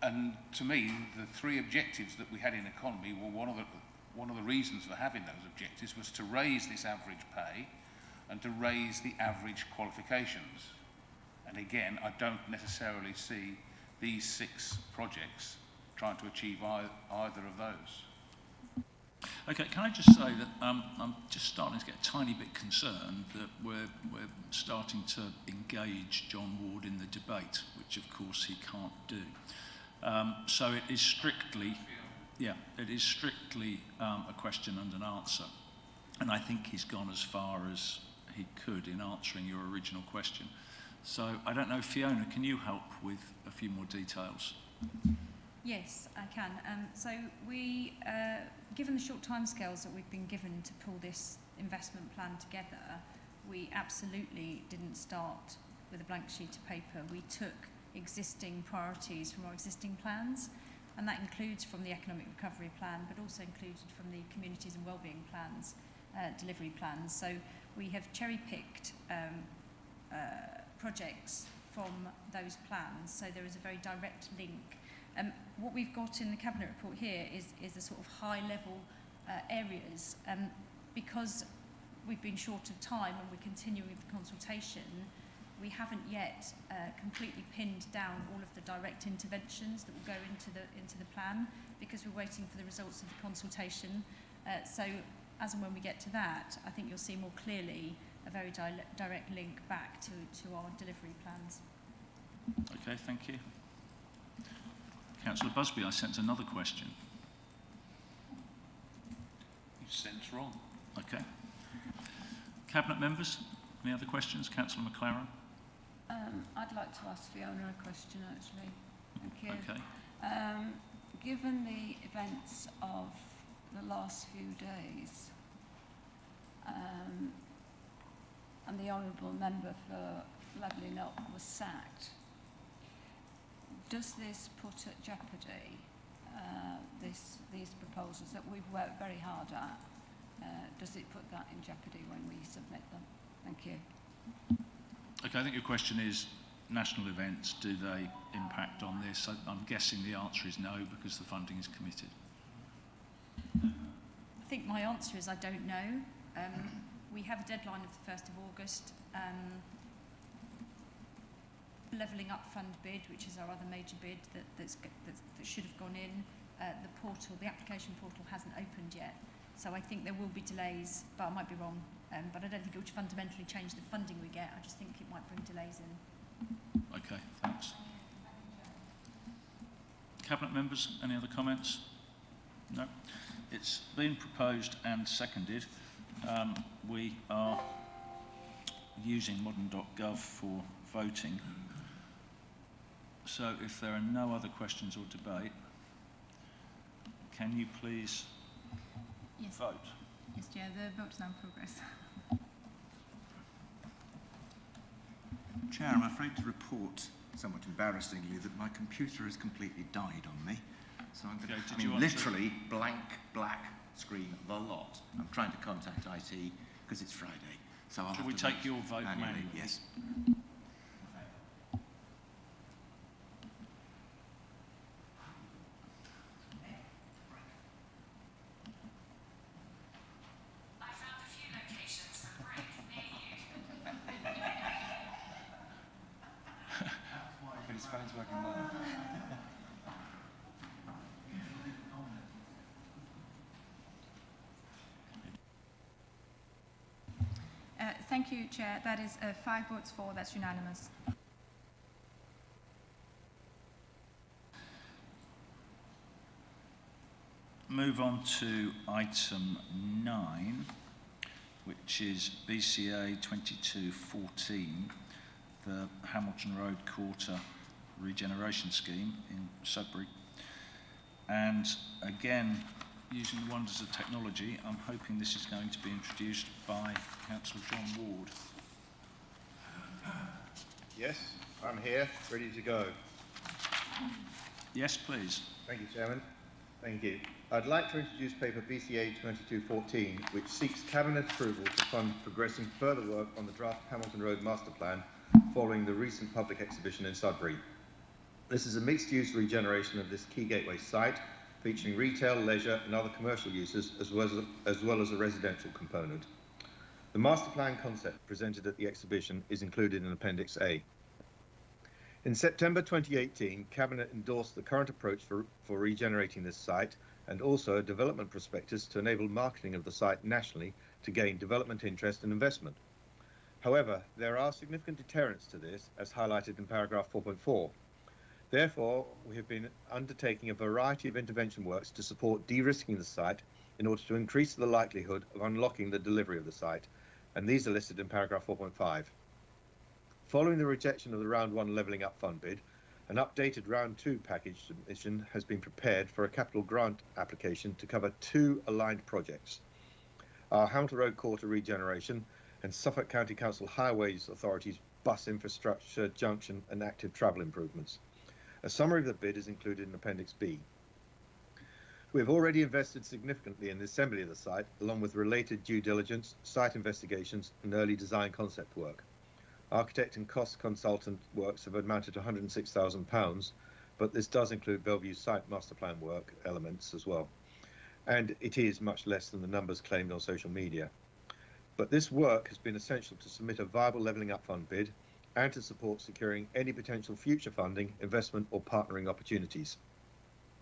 And to me, the 3 objectives that we had in economy were one of the reasons for having those objectives was to raise this average pay and to raise the average qualifications. And again, I don't necessarily see these 6 projects trying to achieve either of those. Okay, can I just say that I'm just starting to get a tiny bit concerned that we're starting to engage John Ward in the debate, which of course he can't do. So it is strictly, a question and an answer. And I think he's gone as far as he could in answering your original question. So I don't know, Fiona, can you help with a few more details Yes, I can. So we, given the short timescales that we've been given to pull this investment plan together, we absolutely didn't start with a blank sheet of paper. We took existing priorities from our existing plans, and that includes from the economic recovery plan, but also included from the communities and wellbeing plans, delivery plans. So we have cherry-picked projects from those plans, so there is a very direct link. What we've got in the Cabinet report here is a sort of high-level areas. Because we've been short of time and we're continuing with the consultation, we haven't yet completely pinned down all of the direct interventions that will go into the plan, because we're waiting for the results of the consultation. So as and when we get to that, I think you'll see more clearly a very direct link back to our delivery plans. Okay, thank you. Councillor Busby, I sense another question. You sense wrong. Okay. Cabinet members, any other questions? Councillor McLaren? I'd like to ask Fiona a question, actually. Thank you. Okay. Given the events of the last few days, and the Honourable Member for Levelling Up was sacked, does this put at jeopardy these proposals that we've worked very hard at? Does it put that in jeopardy when we submit them? Thank you. Okay, I think your question is, national events, do they impact on this? I'm guessing the answer is no, because the funding is committed. I think my answer is I don't know. We have a deadline of the 1st of August. Levelling Up Fund bid, which is our other major bid that should have gone in, the application portal hasn't opened yet. So I think there will be delays, but I might be wrong. But I don't think it would fundamentally change the funding we get. I just think it might bring delays in. Okay, thanks. Cabinet members, any other comments? No. It's been proposed and seconded. We are using modern.gov for voting. So if there are no other questions or debate, can you please vote? Yes, Chair, the vote is now in progress. Chair, I'm afraid to report, somewhat embarrassingly, that my computer has completely died on me. So I'm going to, literally blank, black screen, the lot. I'm trying to contact IT because it's Friday. So I'll Shall have we to take your vote manually? Yes. But his phone's working well. Thank you, Chair. That is 5 votes for. That's unanimous. Move on to item 9, which is BCA 2214, the Hamilton Road Quarter Regeneration Scheme in Sudbury. And again, using the wonders of technology, I'm hoping this is going to be introduced by Councillor John Ward. Yes, I'm here, ready to go. Yes, please. Thank you, Chairman. Thank you. I'd like to introduce paper BCA 2214, which seeks Cabinet approval to fund progressing further work on the draft Hamilton Road Master Plan following the recent public exhibition in Sudbury. This is a mixed-use regeneration of this key gateway site, featuring retail, leisure and other commercial uses, as well as a residential component. The master plan concept presented at the exhibition is included in Appendix A. In September 2018, Cabinet endorsed the current approach for regenerating this site and also a development prospectus to enable marketing of the site nationally to gain development interest and investment. However, there are significant deterrents to this, as highlighted in paragraph 4.4. Therefore, we have been undertaking a variety of intervention works to support de-risking the site in order to increase the likelihood of unlocking the delivery of the site, and these are listed in paragraph 4.5. Following the rejection of the Round 1 Levelling Up Fund bid, An updated round 2 package submission has been prepared for a capital grant application to cover 2 aligned projects: our Hamilton Road Quarter regeneration and Suffolk County Council Highways Authority's bus infrastructure, junction and active travel improvements. A summary of the bid is included in Appendix B. We have already invested significantly in the assembly of the site, along with related due diligence, site investigations and early design concept work. Architect and cost consultant works have amounted to £106,000, but this does include Bellevue's site master plan work elements as well. And it is much less than the numbers claimed on social media. But this work has been essential to submit a viable Levelling Up Fund bid and to support securing any potential future funding, investment or partnering opportunities.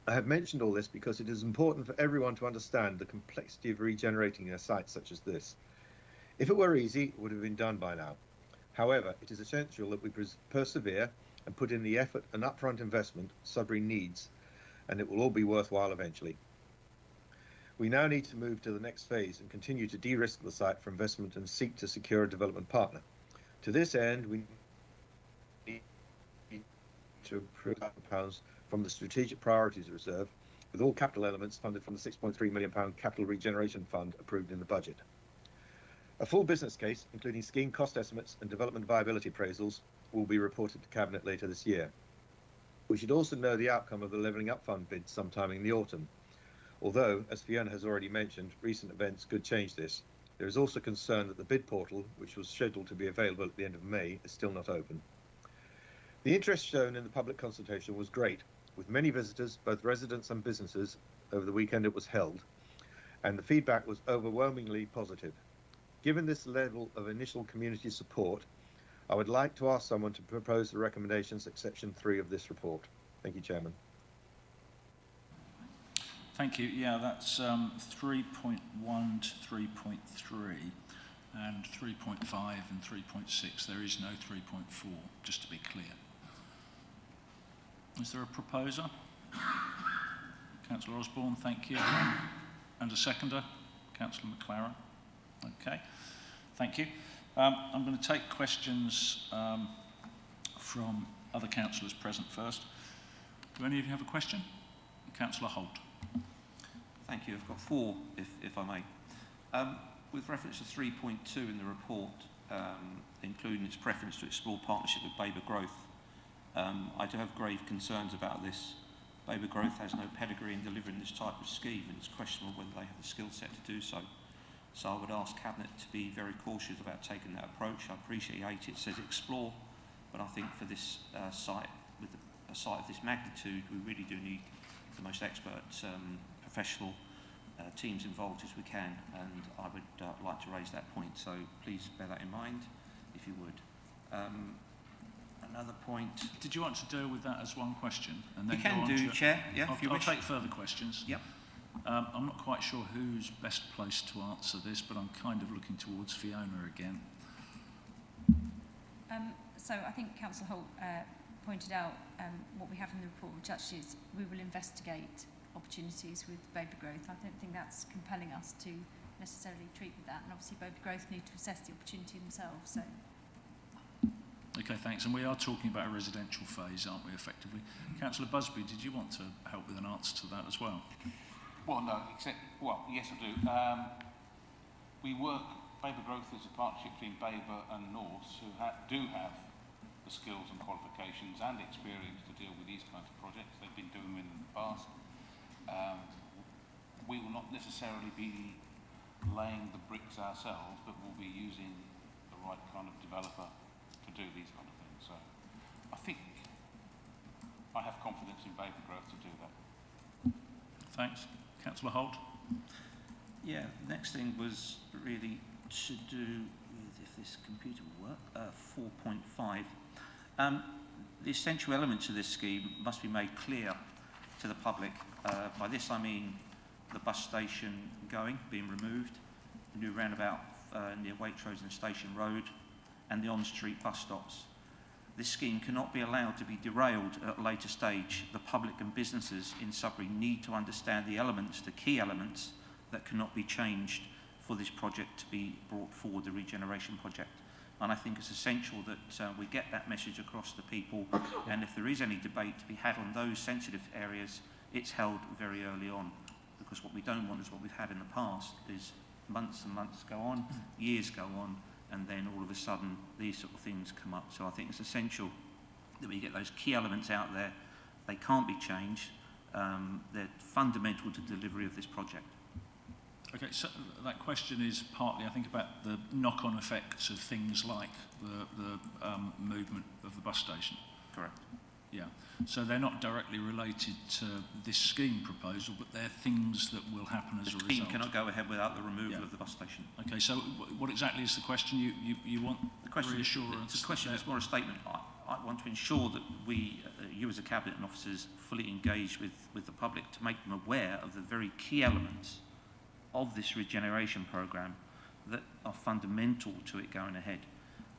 I have mentioned all this because it is important for everyone to understand the complexity of regenerating a site such as this. If it were easy, it would have been done by now. However, it is essential that we persevere and put in the effort and upfront investment Sudbury needs, and it will all be worthwhile eventually. We now need to move to the next phase and continue to de-risk the site for investment and seek to secure a development partner. To this end, we need to approve £1,000 from the Strategic Priorities Reserve, with all capital elements funded from the £6.3 million Capital Regeneration Fund approved in the budget. A full business case, including scheme cost estimates and development viability appraisals, will be reported to Cabinet later this year. We should also know the outcome of the Levelling Up Fund bid sometime in the autumn. Although, as Fiona has already mentioned, recent events could change this. There is also concern that the bid portal, which was scheduled to be available at the end of May, is still not open. The interest shown in the public consultation was great, with many visitors, both residents and businesses, over the weekend it was held, and the feedback was overwhelmingly positive. Given this level of initial community support, I would like to ask someone to propose the recommendations at section 3 of this report. Thank you, Chairman. Thank you. Yeah, that's 3.1 to 3.3 and 3.5 and 3.6. There is no 3.4, just to be clear. Is there a proposer? Councillor Osborne, thank you. And a seconder? Councillor McLaren. Okay, thank you. I'm going to take questions from other councillors present first. Do any of you have a question? Councillor Holt. Thank you. I've got 4, if I may. With reference to 3.2 in the report, including its preference to explore partnership with Babergh, I do have grave concerns about this. Babergh has no pedigree in delivering this type of scheme, and it's questionable whether they have the skill set to do so. So I would ask Cabinet to be very cautious about taking that approach. I appreciate it says explore, but I think for this site, with a site of this magnitude, we really do need the most expert professional teams involved as we can, and I would like to raise that point, so please bear that in mind if you would. Another point. Did you want to deal with that as one question? And then you can do, Chair, yeah, if you wish. I'll take further questions. Yep. I'm not quite sure who's best placed to answer this, but I'm kind of looking towards Fiona again. So I think Councillor Holt pointed out what we have in the report, which actually is we will investigate opportunities with Babergh. I don't think that's compelling us to necessarily treat with that, and obviously Babergh need to assess the opportunity themselves. So. Okay, thanks. And we are talking about a residential phase, aren't we, effectively? Councillor Busby, did you want to help with an answer to that as well? Well, no, yes I do. We work, Babergh is a partnership between Babergh and Norse, who do have the skills and qualifications and experience to deal with these kinds of projects. They've been doing them in the past. We will not necessarily be laying the bricks ourselves, but we'll be using the right kind of developer to do these kind of things. So I think I have confidence in Babergh to do that. Thanks. Councillor Holt. Yeah, the next thing was really to do with, if this computer will work, 4.5. The essential elements of this scheme must be made clear to the public. By this I mean the bus station being removed, the new roundabout near Waitrose and Station Road, and the on-street bus stops. This scheme cannot be allowed to be derailed at a later stage. The public and businesses in Sudbury need to understand the elements, the key elements, that cannot be changed for this project to be brought forward, the regeneration project. And I think it's essential that we get that message across to people, and if there is any debate to be had on those sensitive areas, it's held very early on, because what we don't want is what we've had in the past, is months and months go on, years go on, and then all of a sudden these sort of things come up. So I think it's essential that we get those key elements out there. They can't be changed. They're fundamental to delivery of this project. Okay, so that question is partly, I think, about the knock-on effects of things like the movement of the bus station. Correct. Yeah, so they're not directly related to this scheme proposal, but they're things that will happen as a result. The scheme cannot go ahead without the removal of the bus station. Okay, so what exactly is the question? You want the question reassurance? The question is more a statement. I want to ensure that we, you as a cabinet and officers, fully engage with the public to make them aware of the very key elements of this regeneration programme that are fundamental to it going ahead.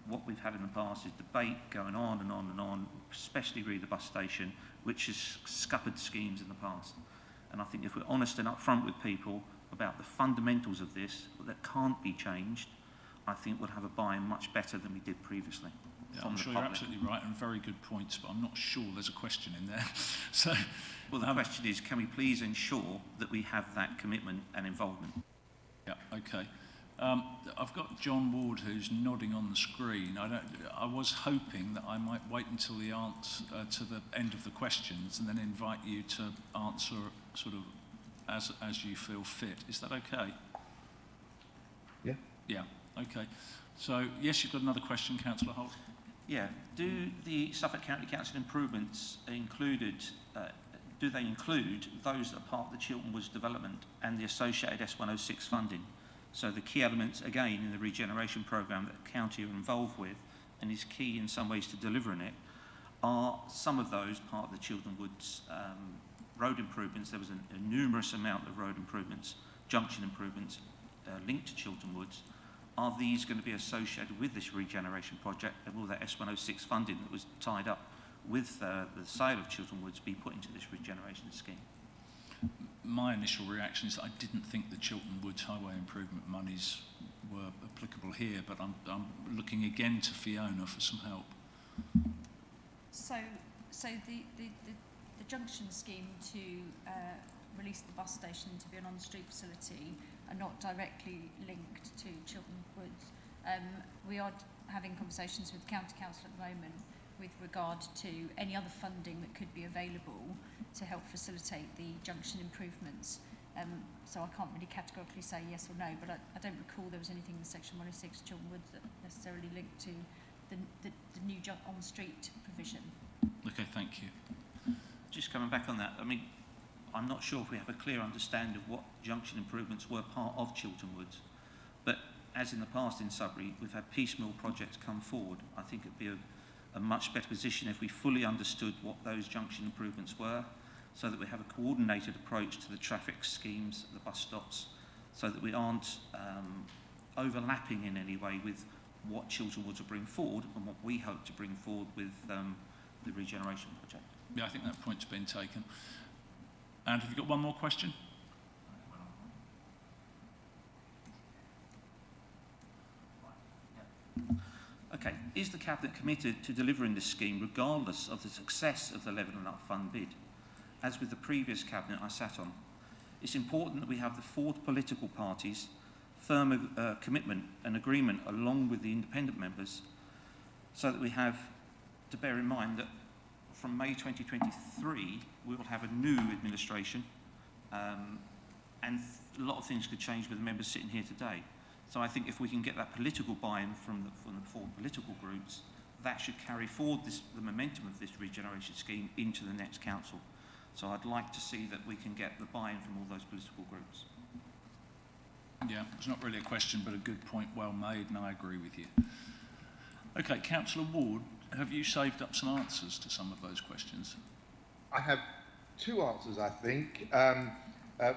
What we've had in the past is debate going on and on and on, especially re the bus station, which has scuppered schemes in the past. And I think if we're honest and upfront with people about the fundamentals of this that can't be changed, I think we'll have a buy-in much better than we did previously. Yeah, I'm sure you're absolutely right, and very good points, but I'm not sure there's a question in there. So, well, the question is, can we please ensure that we have that commitment and involvement? Yeah, okay. I've got John Ward who's nodding on the screen. I was hoping that I might wait until the answer to the end of the questions and then invite you to answer sort of as you feel fit. Is that okay? Yeah. Yeah. Okay. So yes, you've got another question, Councillor Holt. Yeah. Do the Suffolk County Council improvements included? Do they include those that are part of the Chiltern Woods development and the associated S106 funding? So the key elements, again, in the regeneration programme that the county are involved with and is key in some ways to delivering it, are some of those part of the Chiltern Woods road improvements. There was a numerous amount of road improvements, junction improvements linked to Chiltern Woods. Are these going to be associated with this regeneration project, and will that S106 funding that was tied up with the sale of Chiltern Woods be put into this regeneration scheme? My initial reaction is that I didn't think the Chiltern Woods highway improvement monies were applicable here, but I'm looking again to Fiona for some help. So the junction scheme to release the bus station to be an on-street facility are not directly linked to Chiltern Woods. We are having conversations with County Council at the moment with regard to any other funding that could be available to help facilitate the junction improvements. So I can't really categorically say yes or no, but I don't recall there was anything in Section 106 Chiltern Woods that necessarily linked to the new on-street provision. Okay, thank you. Just coming back on that, I mean, I'm not sure if we have a clear understanding of what junction improvements were part of Chiltern Woods, but as in the past in Sudbury, we've had piecemeal projects come forward. I think it'd be a much better position if we fully understood what those junction improvements were, so that we have a coordinated approach to the traffic schemes, the bus stops, so that we aren't overlapping in any way with what Chiltern Woods will bring forward and what we hope to bring forward with the regeneration project. Yeah, I think that point's been taken. And have you got one more question? Okay, is the Cabinet committed to delivering this scheme regardless of the success of the Levelling Up Fund bid? As with the previous Cabinet I sat on, it's important that we have the four political parties' firm commitment and agreement along with the independent members, so that we have to bear in mind that from May 2023 we will have a new administration, and a lot of things could change with the members sitting here today. So I think if we can get that political buy-in from the four political groups, that should carry forward the momentum of this regeneration scheme into the next council. So I'd like to see that we can get the buy-in from all those political groups. Yeah, it's not really a question, but a good point, well made, and I agree with you. Okay, Councillor Ward, have you saved up some answers to some of those questions? I have two answers, I think.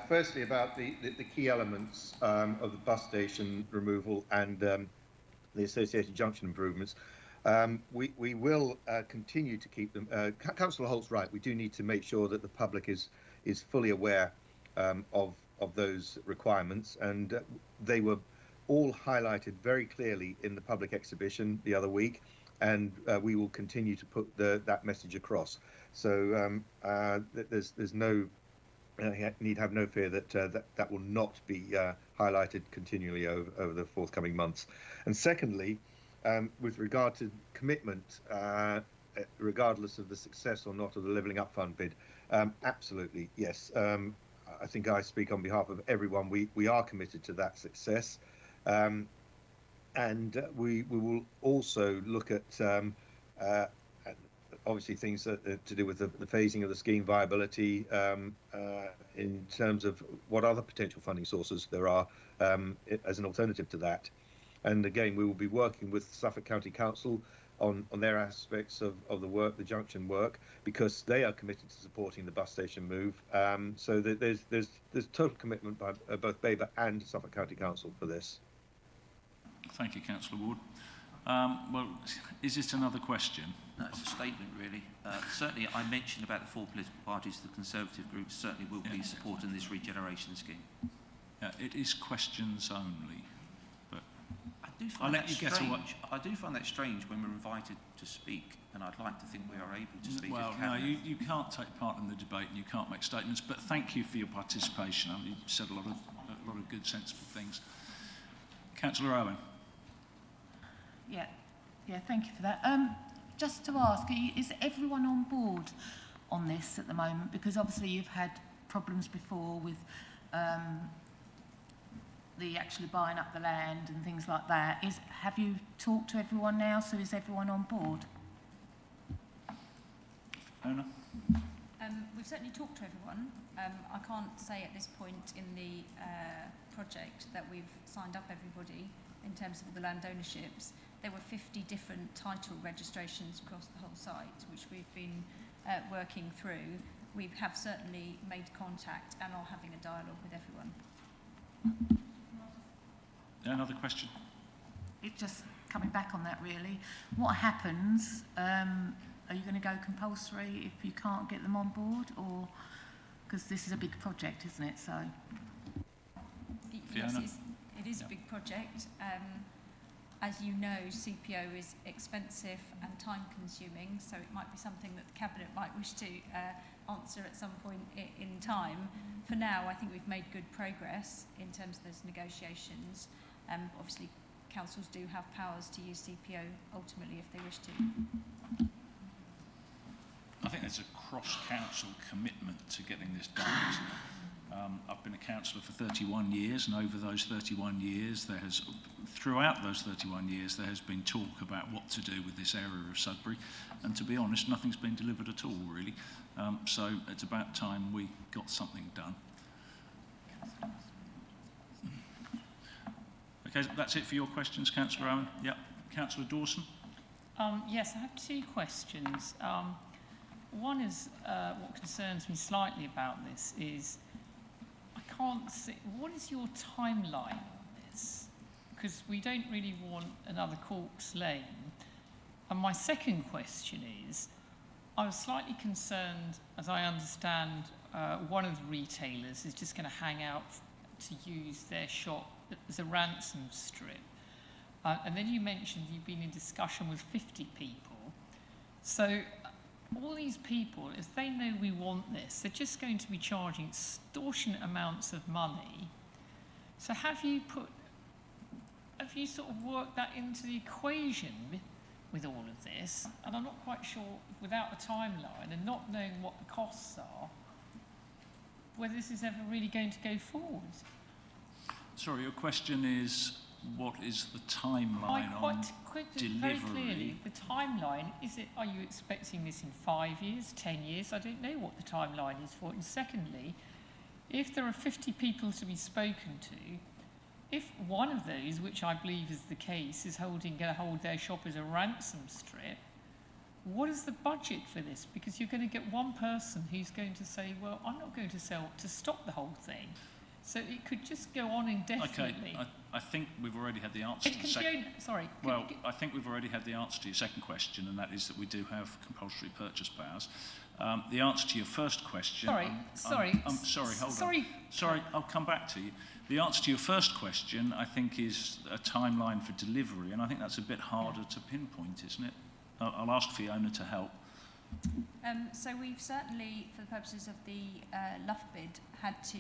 Firstly, about the key elements of the bus station removal and the associated junction improvements. We will continue to keep them. Councillor Holt's right. We do need to make sure that the public is fully aware of those requirements, and they were all highlighted very clearly in the public exhibition the other week, and we will continue to put that message across. So there's no need have no fear that that will not be highlighted continually over the forthcoming months. And secondly, with regard to commitment, regardless of the success or not of the Levelling Up Fund bid, absolutely, yes. I think I speak on behalf of everyone. We are committed to that success. And we will also look at obviously things to do with the phasing of the scheme viability in terms of what other potential funding sources there are as an alternative to that. And again, we will be working with Suffolk County Council on their aspects of the work, the junction work, because they are committed to supporting the bus station move. So that there's total commitment by both Babergh and Suffolk County Council for this. Thank you, Councillor Ward. Well, is it another question? No, it's a statement, really. Certainly, I mentioned about the 4 political parties. The Conservative group certainly will be supporting this regeneration scheme. It is questions only. But I do I'll find let that you get strange. away. I do find that strange when we're invited to speak, and I'd like to think we are able to speak. Well, as no, Cabinet. you can't take part in the debate and you can't make statements. But thank you for your participation. I mean, you've said a lot of good, sensible things. Councillor Owen. Yeah, thank you for that. Just to ask, is everyone on board on this at the moment? Because obviously you've had problems before with the actually buying up the land and things like that. Have you talked to everyone now? So is everyone on board? Fiona? We've certainly talked to everyone. I can't say at this point in the project that we've signed up everybody in terms of the land ownerships. There were 50 different title registrations across the whole site, which we've been working through. We have certainly made contact and are having a dialogue with everyone. Another question? It's just coming back on that, really. What happens? Are you going to go compulsory if you can't get them on board? Or because this is a big project, isn't it? So. Fiona? Yes, it is a big project. As you know, CPO is expensive and time-consuming, so it might be something that the Cabinet might wish to answer at some point in time. For now, I think we've made good progress in terms of those negotiations. Obviously, councils do have powers to use CPO ultimately if they wish to. I think there's a cross-council commitment to getting this done, isn't it? I've been a councillor for 31 years, and over those 31 years, throughout those 31 years, there has been talk about what to do with this area of Sudbury, and to be honest, nothing's been delivered at all, really. So it's about time we got something done. Okay, that's it for your questions, Councillor Owen. Yep. Councillor Dawson. Yes, I have 2 questions. One is what concerns me slightly about this is I can't see, what is your timeline on this? Because we don't really want another Corpse Lane. And my second question is, I was slightly concerned, as I understand, one of the retailers is just going to hang out to use their shop as a ransom strip. And then you mentioned you've been in discussion with 50 people. So all these people, if they know we want this, they're just going to be charging extortionate amounts of money. So have you sort of worked that into the equation with all of this? And I'm not quite sure, without a timeline and not knowing what the costs are, whether this is ever really going to go forward. Sorry, your question is, what is the timeline on delivery? Very clearly, the timeline, are you expecting this in 5 years, 10 years? I don't know what the timeline is for it. And secondly, if there are 50 people to be spoken to, if one of those, which I believe is the case, is going to hold their shop as a ransom strip, what is the budget for this? Because you're going to get one person who's going to say, well, I'm not going to sell to stop the whole thing. So it could just go on indefinitely. Okay, I think we've already had the answer to the second. Sorry. Well, I think we've already had the answer to your second question, and that is that we do have compulsory purchase powers. The answer to your first question... Sorry, hold on. Sorry, I'll come back to you. The answer to your first question, I think, is a timeline for delivery, and I think that's a bit harder to pinpoint, isn't it? I'll ask Fiona to help. So we've certainly, for the purposes of the Luff bid, had to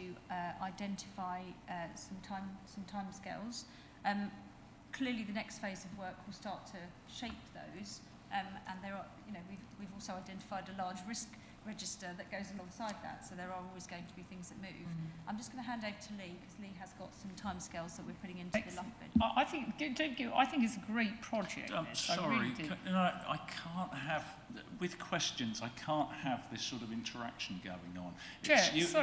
identify some timescales. Clearly, the next phase of work will start to shape those, and there are, we've also identified a large risk register that goes alongside that. So there are always going to be things that move. I'm just going to hand over to Lee, because Lee has got some timescales that we're putting into the Luff bid. I think it's a great project. Sorry, I can't have, with questions, I can't have this sort of interaction going on. Chair, excuse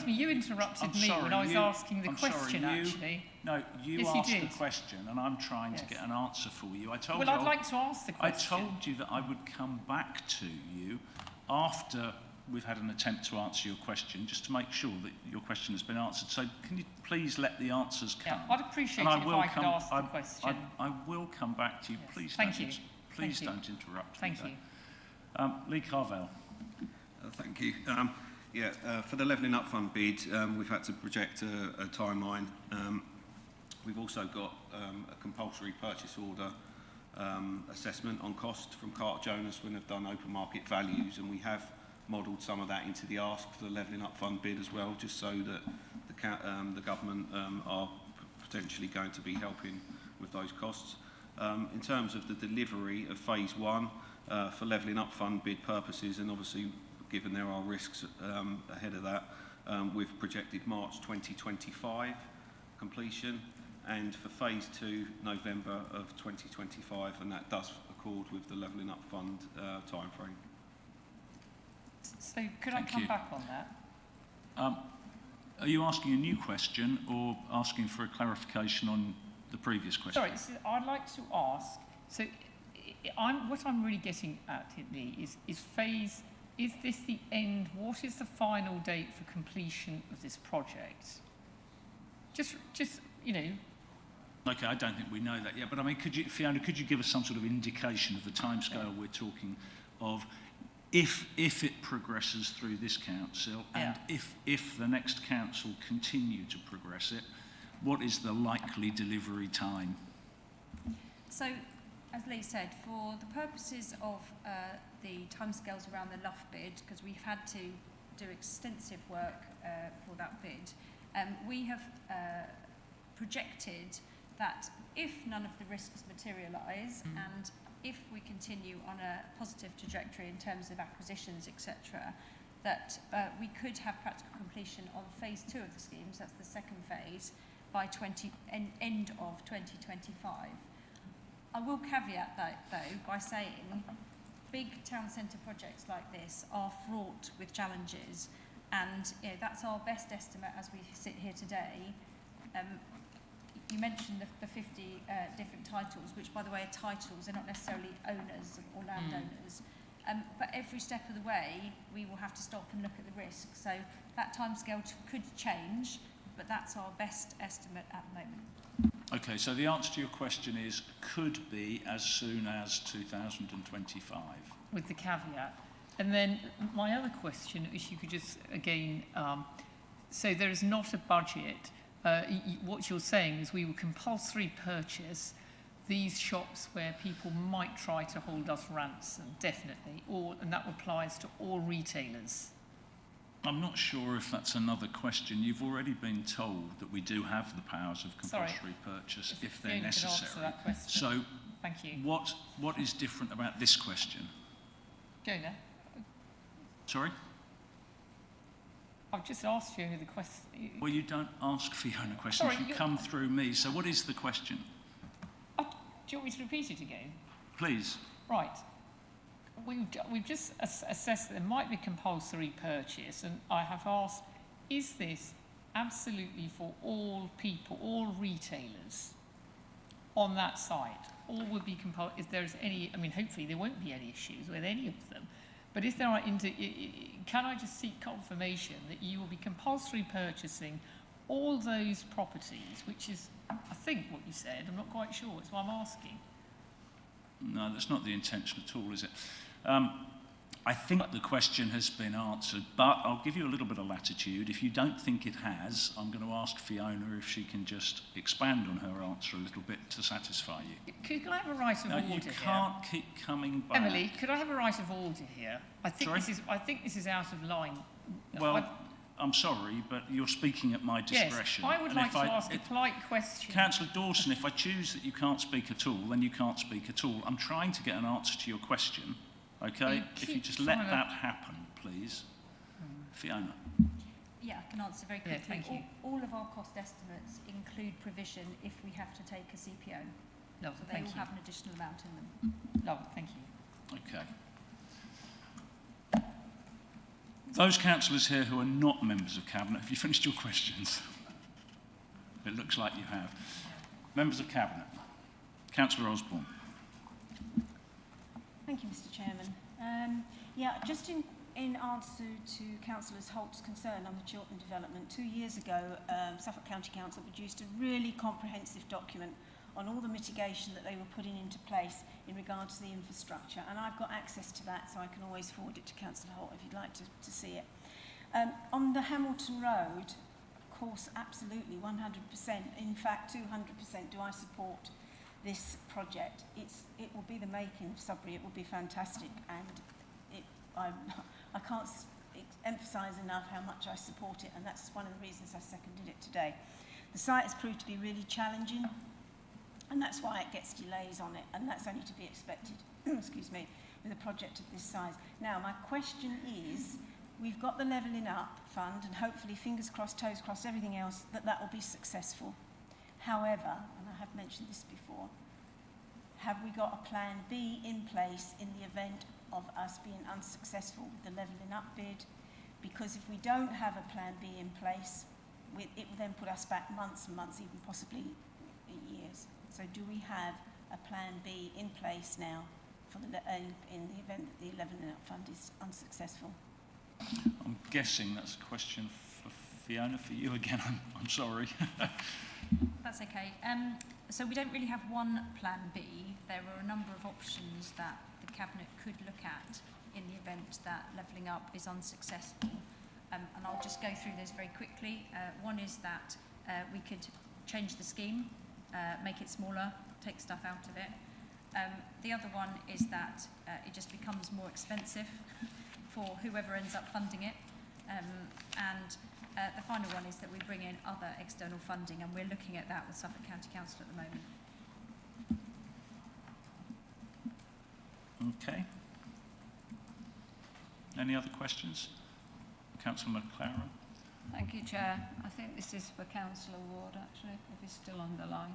me, you interrupted me when I was asking the question, actually. No, you asked the question, and I'm trying to get an answer for you. I'd like to ask the question. I told you that I would come back to you after we've had an attempt to answer your question, just to make sure that your question has been answered. So can you please let the answers come? Yeah, I'd appreciate it if I could ask the question. I will come back to you. Please don't interrupt. Thank you. Lee Carvell. Thank you. For the Levelling Up Fund bid, we've had to project a timeline. We've also got a compulsory purchase order assessment on cost from Carter Jonas when they've done open market values, and we have modelled some of that into the ask for the Levelling Up Fund bid as well, just so that the government are potentially going to be helping with those costs. In terms of the delivery of phase one for Levelling Up Fund bid purposes, and obviously given there are risks ahead of that, we've projected March 2025 completion, and for phase two, November of 2025, and that does accord with the Levelling Up Fund timeframe. So could I come back on that? Are you asking a new question or asking for a clarification on the previous question? Sorry, so I'd like to ask, so what I'm really getting at, Lee, is this the end? What is the final date for completion of this project? Just Okay, I don't think we know that yet, but I mean, Fiona, could you give us some sort of indication of the timescale we're talking of, if it progresses through this council, and if the next council continue to progress it, what is the likely delivery time? So, as Lee said, for the purposes of the timescales around the Luff bid, because we've had to do extensive work for that bid, we have projected that if none of the risks materialise and if we continue on a positive trajectory in terms of acquisitions, etc., that we could have practical completion on phase two of the schemes, that's the second phase, by end of 2025. I will caveat that, though, by saying big town centre projects like this are fraught with challenges, and that's our best estimate as we sit here today. You mentioned the 50 different titles, which, by the way, are titles. They're not necessarily owners or landowners. But every step of the way, we will have to stop and look at the risk. So that timescale could change, but that's our best estimate at the moment. Okay, so the answer to your question is could be as soon as 2025. With the caveat. And then my other question, if you could just, again, so there is not a budget. What you're saying is we will compulsory purchase these shops where people might try to hold us ransom, definitely, and that applies to all retailers. I'm not sure if that's another question. You've already been told that we do have the powers of compulsory purchase if they're necessary. That question. So, thank you. What is different about this question? Jonah? Sorry? I've just asked Fiona the question. Well, you don't ask Fiona questions. You come through me. So what is the question? Do you want me to repeat it again? Please. Right. We've just assessed that there might be compulsory purchase, and I have asked, is this absolutely for all people, all retailers on that site? All would be compulsory. If there's any, I mean, hopefully there won't be any issues with any of them. But if there are, can I just seek confirmation that you will be compulsory purchasing all those properties, which is, I think, what you said, I'm not quite sure, that's why I'm asking. No, that's not the intention at all, is it? I think the question has been answered, but I'll give you a little bit of latitude. If you don't think it has, I'm going to ask Fiona if she can just expand on her answer a little bit to satisfy you. Could I have a right of No, order you here? can't keep coming back. Emily, could I have a right of order here? I think this is out of line. Well, I'm sorry, but you're speaking at my discretion. Yes, I would like to ask a polite question. Councillor Dawson, if I choose that you can't speak at all, then you can't speak at all. I'm trying to get an answer to your question, okay? If you just let that happen, please. Fiona. Yeah, I can answer very Yeah, quickly. thank you. All of our cost estimates include provision if we have to take a CPO. No, So they thank all you. have an additional amount in them. No, thank you. Okay. Those councillors here who are not members of Cabinet, have you finished your questions? It looks like you have. Members of Cabinet. Councillor Osborne. Thank you, Mr. Chairman. Just in answer to Councillor Holt's concern on the Chiltern development, 2 years ago, Suffolk County Council produced a really comprehensive document on all the mitigation that they were putting into place in regards to the infrastructure. And I've got access to that, so I can always forward it to Councillor Holt if you'd like to see it. On the Hamilton Road, of course, absolutely, 100%, in fact, 200% do I support this project. It will be the making of Sudbury. It will be fantastic, and I can't emphasise enough how much I support it, and that's one of the reasons I seconded it today. The site has proved to be really challenging, and that's why it gets delays on it, and that's only to be expected, excuse me, with a project of this size. Now, my question is, we've got the Levelling Up Fund, and hopefully, fingers crossed, toes crossed, everything else, that will be successful. However, and I have mentioned this before, have we got a plan B in place in the event of us being unsuccessful with the Levelling Up bid? Because if we don't have a plan B in place, it will then put us back months and months, even possibly years. So do we have a plan B in place now for in the event that the Levelling Up Fund is unsuccessful? I'm guessing that's a question for Fiona. For you again, I'm sorry. That's okay. So we don't really have one plan B. There are a number of options that the Cabinet could look at in the event that Levelling Up is unsuccessful. And I'll just go through those very quickly. One is that we could change the scheme, make it smaller, take stuff out of it. The other one is that it just becomes more expensive for whoever ends up funding it. The final one is that we bring in other external funding, and we're looking at that with Suffolk County Council at the moment. Okay. Any other questions? Councillor McLaren. Thank you, Chair. I think this is for Councillor Ward, actually, if he's still on the line.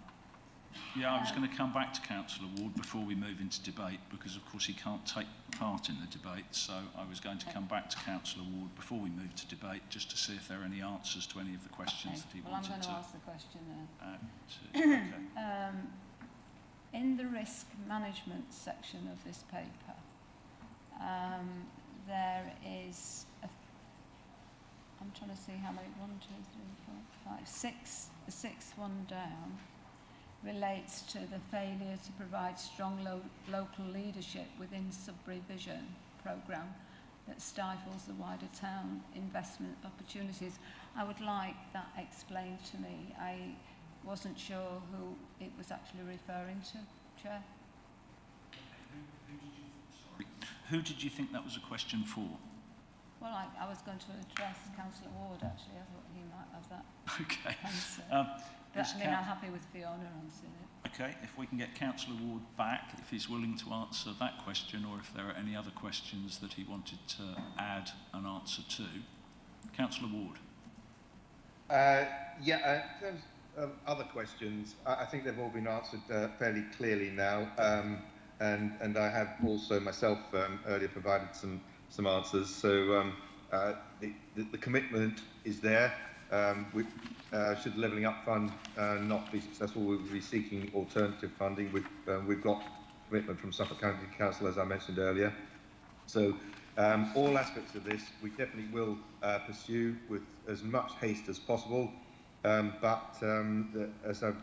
Yeah, I was going to come back to Councillor Ward before we move into debate, because of course he can't take part in the debate, so I was going to come back to Councillor Ward before we move to debate, just to see if there are any answers to any of the questions that he wanted to I'm going to ask the question then. Okay. In the risk management section of this paper, there is I'm trying to see how many, 1, 2, 3, 4, 5, 6, the sixth one down relates to the failure to provide strong local leadership within Sudbury Vision programme that stifles the wider town investment opportunities. I would like that explained to me. I wasn't sure who it was actually referring to, Chair. Who did you think that was a question for? Well, I was going to address Councillor Ward, actually. I thought he might have that Okay. answer. But I mean, I'm happy with Fiona answering it. Okay, if we can get Councillor Ward back, if he's willing to answer that question, or if there are any other questions that he wanted to add an answer to. Councillor Ward. In terms of other questions, I think they've all been answered fairly clearly now, and I have also myself earlier provided some answers. So the commitment is there. Should the Levelling Up Fund not be successful, we will be seeking alternative funding. We've got commitment from Suffolk County Council, as I mentioned earlier. So all aspects of this we definitely will pursue with as much haste as possible. As I've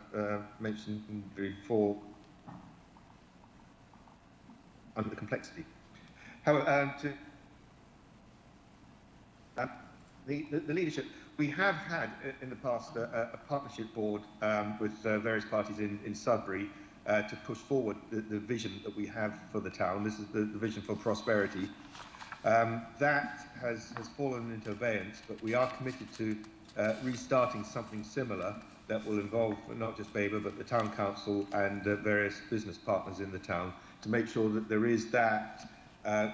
mentioned before, under the complexity. However, the leadership, we have had in the past a partnership board with various parties in Sudbury to push forward the vision that we have for the town. This is the vision for prosperity. That has fallen into abeyance, but we are committed to restarting something similar that will involve not just Babergh, but the town council and various business partners in the town to make sure that there is that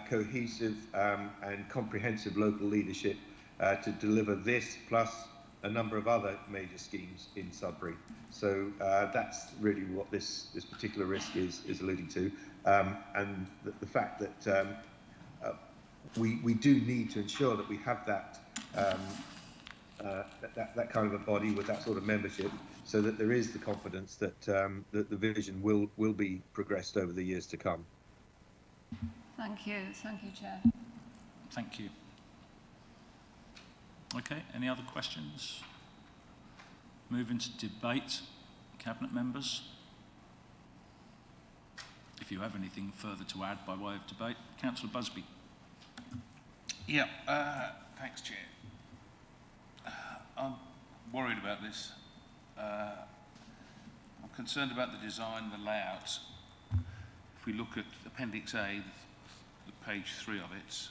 cohesive and comprehensive local leadership to deliver this plus a number of other major schemes in Sudbury. So that's really what this particular risk is alluding to, and the fact that we do need to ensure that we have that that kind of a body with that sort of membership, so that there is the confidence that that the vision will be progressed over the years to come. Thank you, Chair. Thank you. Okay, any other questions? Moving to debate, Cabinet members. If you have anything further to add by way of debate, Councillor Busby. Yeah, thanks, Chair. I'm worried about this. I'm concerned about the design, the layout. If we look at Appendix A, the page 3 of it,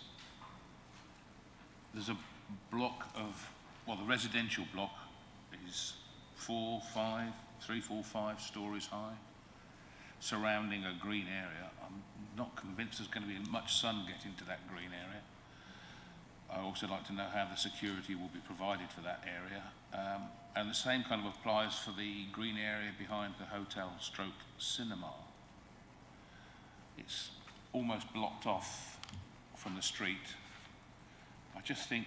there's a block of, well, the residential block is 3, 4, 5 stories high, surrounding a green area. I'm not convinced there's going to be much sun getting to that green area. I also like to know how the security will be provided for that area. And the same kind of applies for the green area behind the hotel stroke cinema. It's almost blocked off from the street. I just think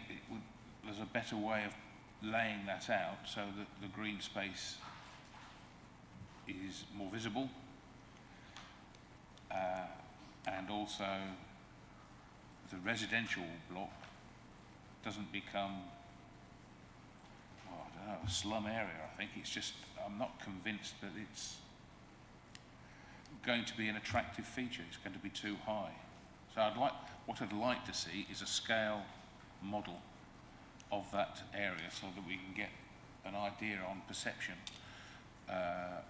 there's a better way of laying that out so that the green space is more visible, and also the residential block doesn't become, well, I don't know, a slum area. I think it's just, I'm not convinced that it's going to be an attractive feature. It's going to be too high. So what I'd like to see is a scale model of that area so that we can get an idea on perception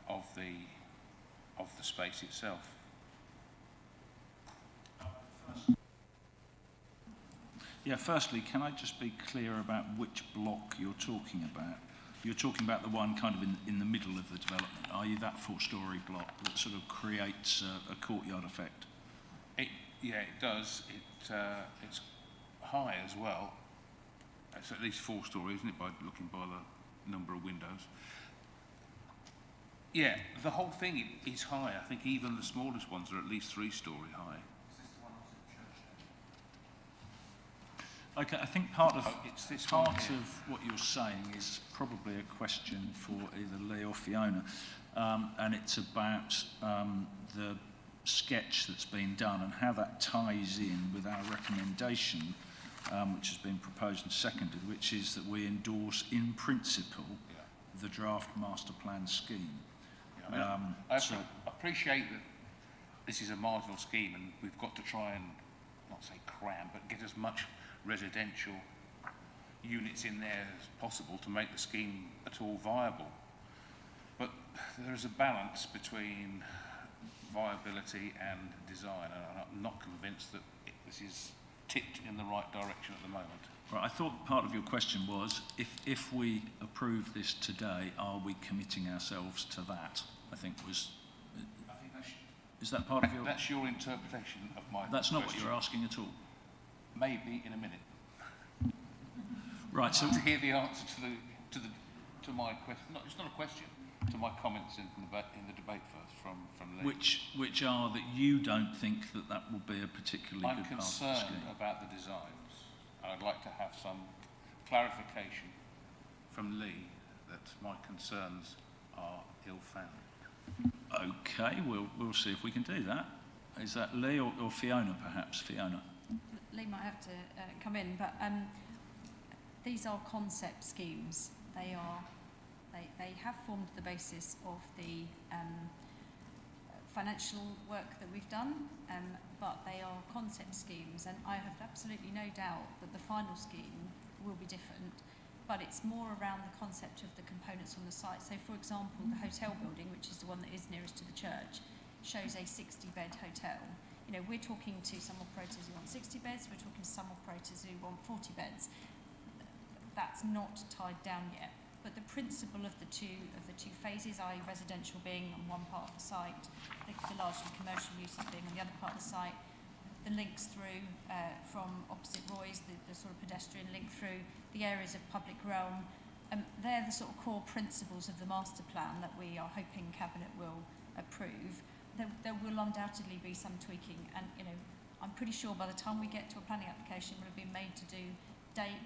of the space itself. Yeah, firstly, can I just be clear about which block you're talking about? You're talking about the one kind of in the middle of the development, are you? That 4-storey block that sort of creates a courtyard effect? Yeah, it does. It's high as well. It's at least 4 stories, isn't it, by looking by the number of windows? Yeah, the whole thing is high. I think even the smallest ones are at least 3-storey high. Okay, I think part of what you're saying is probably a question for either Lee or Fiona, and it's about the sketch that's been done and how that ties in with our recommendation, which has been proposed and seconded, which is that we endorse in principle the draft master plan scheme. Yeah, I appreciate that this is a marginal scheme and we've got to try and, not say cram, but get as much residential units in there as possible to make the scheme at all viable. But there is a balance between viability and design, and I'm not convinced that this is tipped in the right direction at the moment. Right, I thought part of your question was, if we approve this today, are we committing ourselves to that? I think was... I think is that part of your... That's your interpretation of my That's not question. what you're asking at all. Maybe in a minute. Right, so... to hear the answer to my question. No, it's not a question. To my comments in the debate first from Lee. Which are that you don't think that will be a particularly good part of the scheme. I'm concerned about the designs, and I'd like to have some clarification from Lee that my concerns are ill-founded. Okay, we'll see if we can do that. Is that Lee or Fiona, perhaps? Fiona. Lee might have to come in, but these are concept schemes. They are They have formed the basis of the financial work that we've done, but they are concept schemes, and I have absolutely no doubt that the final scheme will be different, but it's more around the concept of the components on the site. So, for example, the hotel building, which is the one that is nearest to the church, shows a 60-bed hotel. You know, we're talking to some operators who want 60 beds, we're talking to some operators who want 40 beds. That's not tied down yet. But the principle of the two phases, i.e. residential being on one part of the site, the largely commercial uses being on the other part of the site, the links through from opposite Roy's, the sort of pedestrian link through the areas of public realm, they're the sort of core principles of the master plan that we are hoping Cabinet will approve. There will undoubtedly be some tweaking, and you know, I'm pretty sure by the time we get to a planning application, we'll have been made to do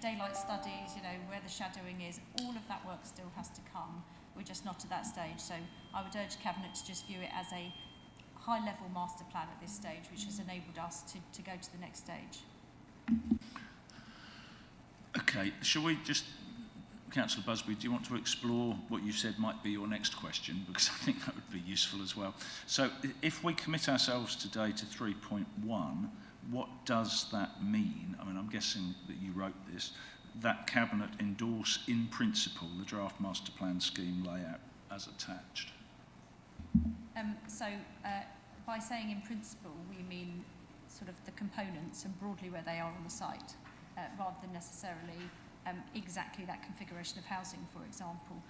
daylight studies, you know, where the shadowing is. All of that work still has to come. We're just not at that stage. So I would urge Cabinet to just view it as a high-level master plan at this stage, which has enabled us to go to the next stage. Okay, shall we just, Councillor Busby, do you want to explore what you said might be your next question? Because I think that would be useful as well. So if we commit ourselves today to 3.1, what does that mean? I mean, I'm guessing that you wrote this, that Cabinet endorse in principle the draft master plan scheme layout as attached. By saying in principle, we mean sort of the components and broadly where they are on the site, rather than necessarily exactly that configuration of housing, for example.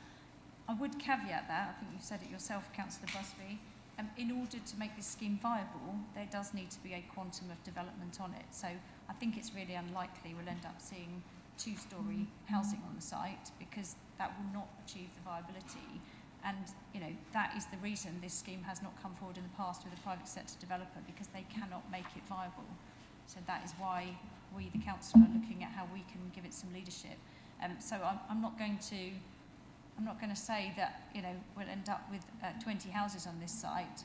I would caveat that, I think you've said it yourself, Councillor Busby, in order to make this scheme viable, there does need to be a quantum of development on it. So I think it's really unlikely we'll end up seeing two-storey housing on the site, because that will not achieve the viability. And, you know, that is the reason this scheme has not come forward in the past with a private sector developer, because they cannot make it viable. So that is why we, the council, are looking at how we can give it some leadership. So I'm not going to say that, you know, we'll end up with 20 houses on this site.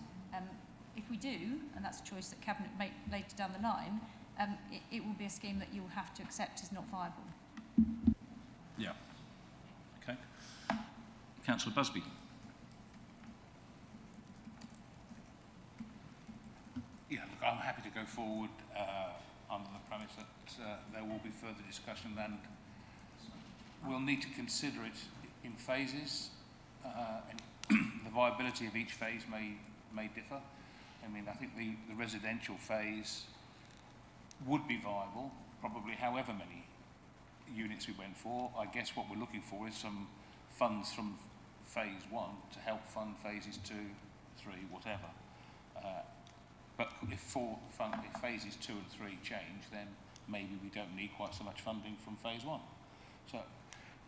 If we do, and that's a choice that Cabinet make later down the line, it will be a scheme that you'll have to accept as not viable. Yeah. Okay. Councillor Busby. Yeah, look, I'm happy to go forward under the premise that there will be further discussion, and we'll need to consider it in phases, and the viability of each phase may differ. I mean, I think the residential phase would be viable, probably however many units we went for. I guess what we're looking for is some funds from phase 1 to help fund phases 2, 3, whatever. But if phases 2 and 3 change, then maybe we don't need quite so much funding from phase 1. So,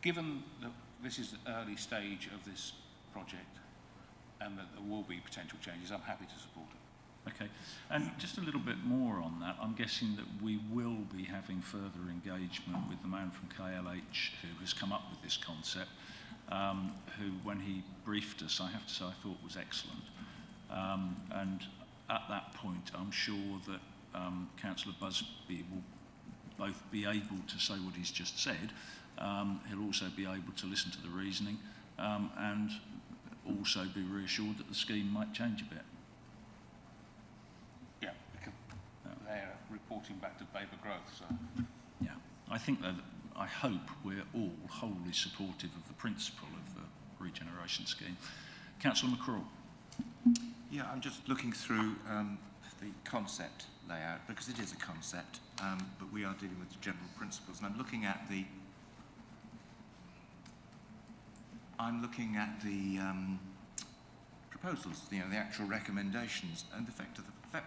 given that this is the early stage of this project and that there will be potential changes, I'm happy to support it. Okay, and just a little bit more on that, I'm guessing that we will be having further engagement with the man from KLH who has come up with this concept, who, when he briefed us, I have to say I thought was excellent. And at that point, I'm sure that Councillor Busby will both be able to say what he's just said, he'll also be able to listen to the reasoning, and also be reassured that the scheme might change a bit. Yeah, because they're reporting back to Babergh, so. Yeah, I think that, I hope we're all wholly supportive of the principle of the regeneration scheme. Councillor McCraw. Yeah, I'm just looking through the concept layout, because it is a concept, but we are dealing with the general principles, and I'm looking at the proposals, you know, the actual recommendations, and the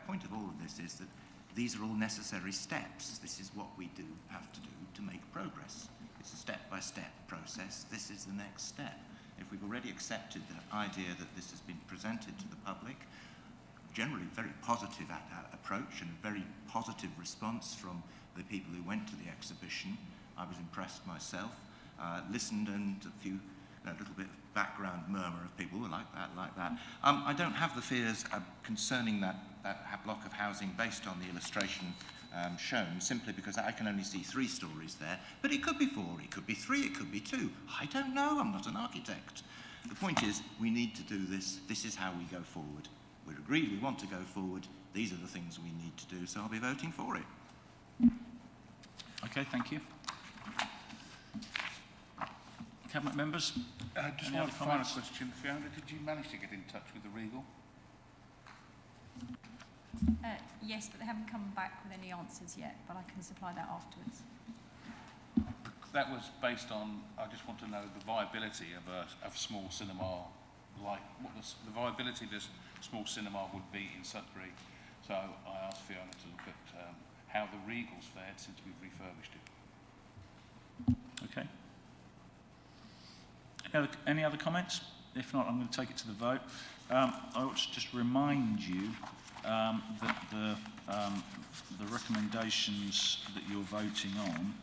point of all of this is that these are all necessary steps. This is what we have to do to make progress. It's a step-by-step process. This is the next step. If we've already accepted the idea that this has been presented to the public, generally very positive approach and very positive response from the people who went to the exhibition. I was impressed myself, listened, and a little bit of background murmur of people like that. I don't have the fears concerning that block of housing based on the illustration shown, simply because I can only see 3 stories there, but it could be 4, it could be 3, it could be 2. I don't know, I'm not an architect. The point is, we need to do this. This is how we go forward. We're agreed we want to go forward. These are the things we need to do, so I'll be voting for it. Okay, thank you. Cabinet members? Just Any one other final comments? question. Fiona, did you manage to get in touch with the Regal? Yes, but they haven't come back with any answers yet, but I can supply that afterwards. That was based on, I just want to know the viability of a small cinema, like what the viability of this small cinema would be in Sudbury. So I asked Fiona to look at how the Regal's fared since we've refurbished it. Okay. Any other comments? If not, I'm going to take it to the vote. I ought to just remind you that the recommendations that you're voting on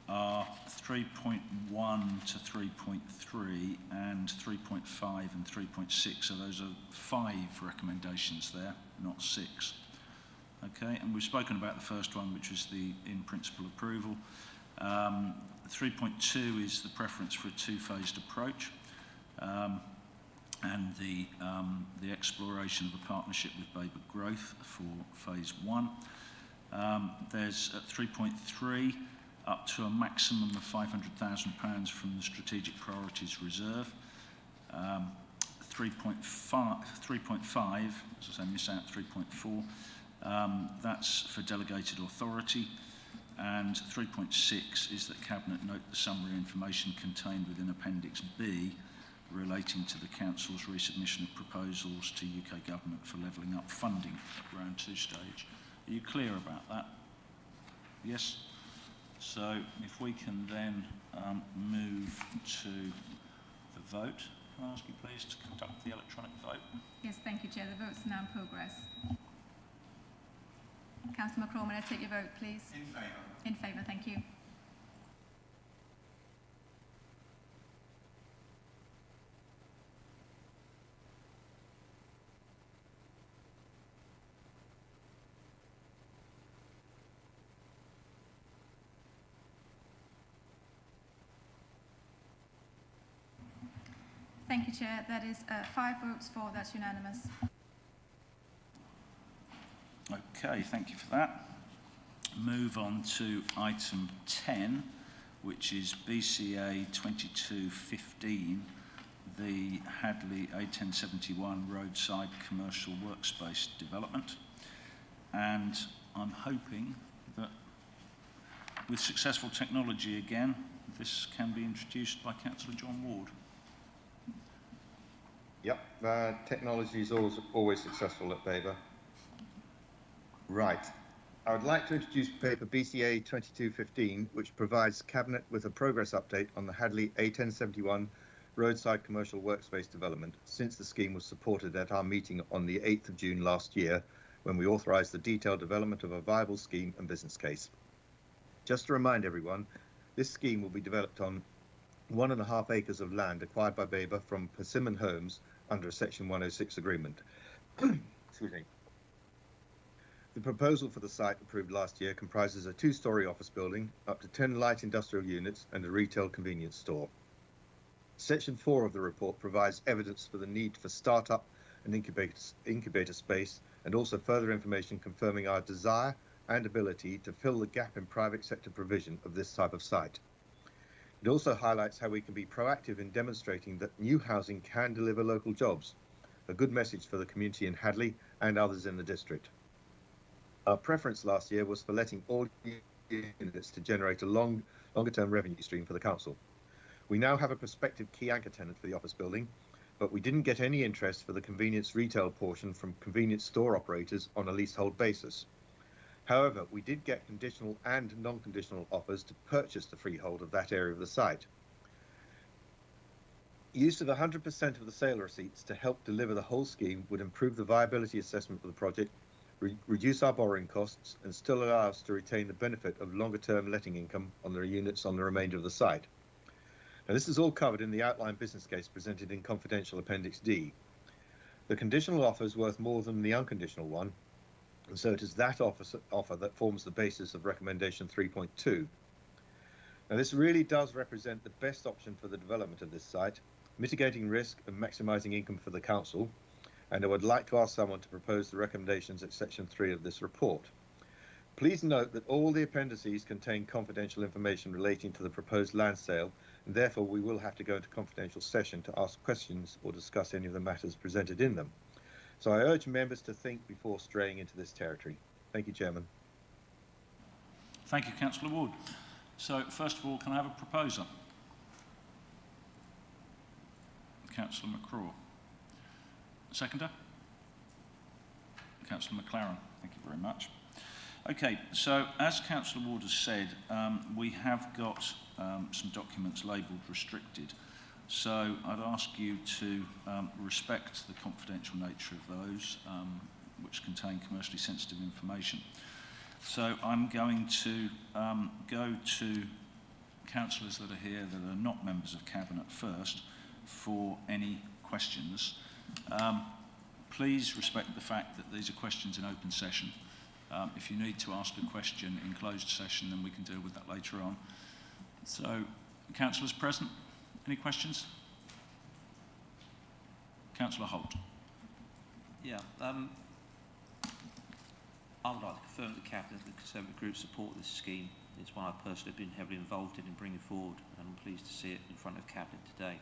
are 3.1 to 3.3 and 3.5 and 3.6. So those are 5 recommendations there, not 6. Okay, and we've spoken about the first one, which was the in-principle approval. 3.2 is the preference for a two-phased approach, and the exploration of a partnership with Babergh Growth for phase 1. There's at 3.3 up to a maximum of £500,000 from the Strategic Priorities Reserve. 3.5, as I say, miss out 3.4. That's for delegated authority. And 3.6 is that Cabinet note the summary information contained within Appendix B relating to the Council's resubmission of proposals to UK Government for levelling up funding at round 2 stage. Are you clear about that? Yes? So if we can then move to the vote. Can I ask you please to conduct the electronic vote? Yes, thank you, Chair. The vote's now in progress. Councillor McCraw, may I take your vote, please? In favour. In favour, thank you. Thank you, Chair. That is 5 votes for. That's unanimous. Okay, thank you for that. Move on to item 10, which is BCA 2215, the Hadleigh A1071 Roadside Commercial Workspace Development. And I'm hoping that with successful technology again, this can be introduced by Councillor John Ward. Yep, technology is always successful at Babergh. Right. I would like to introduce paper BCA 2215, which provides Cabinet with a progress update on the Hadleigh A1071 Roadside Commercial Workspace Development since the scheme was supported at our meeting on the 8th of June last year, when we authorised the detailed development of a viable scheme and business case. Just to remind everyone, this scheme will be developed on 1.5 acres of land acquired by Babergh from Persimmon Homes under a Section 106 agreement. Excuse me. The proposal for the site approved last year comprises a 2-storey office building, up to 10 light industrial units and a retail convenience store. Section 4 of the report provides evidence for the need for start-up and incubator space, and also further information confirming our desire and ability to fill the gap in private sector provision of this type of site. It also highlights how we can be proactive in demonstrating that new housing can deliver local jobs, a good message for the community in Hadleigh and others in the district. Our preference last year was for letting all units to generate a longer-term revenue stream for the council. We now have a prospective key anchor tenant for the office building, but we didn't get any interest for the convenience retail portion from convenience store operators on a leasehold basis. However, we did get conditional and non-conditional offers to purchase the freehold of that area of the site. Use of 100% of the sale receipts to help deliver the whole scheme would improve the viability assessment of the project, reduce our borrowing costs, and still allow us to retain the benefit of longer-term letting income on the units on the remainder of the site. Now, this is all covered in the outline business case presented in Confidential Appendix D. The conditional offer is worth more than the unconditional one, and so it is that offer that forms the basis of Recommendation 3.2. Now, this really does represent the best option for the development of this site, mitigating risk and maximising income for the council, and I would like to ask someone to propose the recommendations at section 3 of this report. Please note that all the appendices contain confidential information relating to the proposed land sale, and therefore we will have to go into confidential session to ask questions or discuss any of the matters presented in them. So I urge members to think before straying into this territory. Thank you, Chairman. Thank you, Councillor Ward. So, first of all, can I have a proposer? Councillor McCraw. Seconder? Councillor McLaren. Thank you very much. Okay, so as Councillor Ward has said, we have got some documents labelled restricted. So I'd ask you to respect the confidential nature of those, which contain commercially sensitive information. So I'm going to go to councillors that are here that are not members of Cabinet first for any questions. Please respect the fact that these are questions in open session. If you need to ask a question in closed session, then we can deal with that later on. So, councillors present, any questions? Councillor Holt. Yeah, I would like to confirm that the Cabinet and the Conservative Group support this scheme. It's one I've personally been heavily involved in bringing forward, and I'm pleased to see it in front of Cabinet today,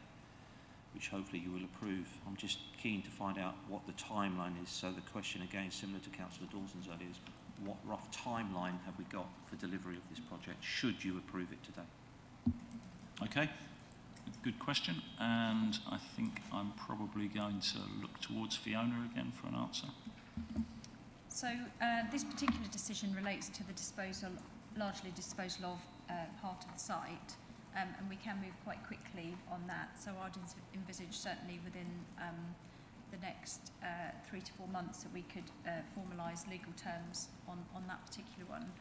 which hopefully you will approve. I'm just keen to find out what the timeline is. So the question, again, similar to Councillor Dawson's earlier, is what rough timeline have we got for delivery of this project, should you approve it today? Okay, good question, and I think I'm probably going to look towards Fiona again for an answer. So this particular decision relates to the largely disposal of part of the site, and we can move quite quickly on that. So I'd envisage certainly within the next 3 to 4 months that we could formalise legal terms on that particular one.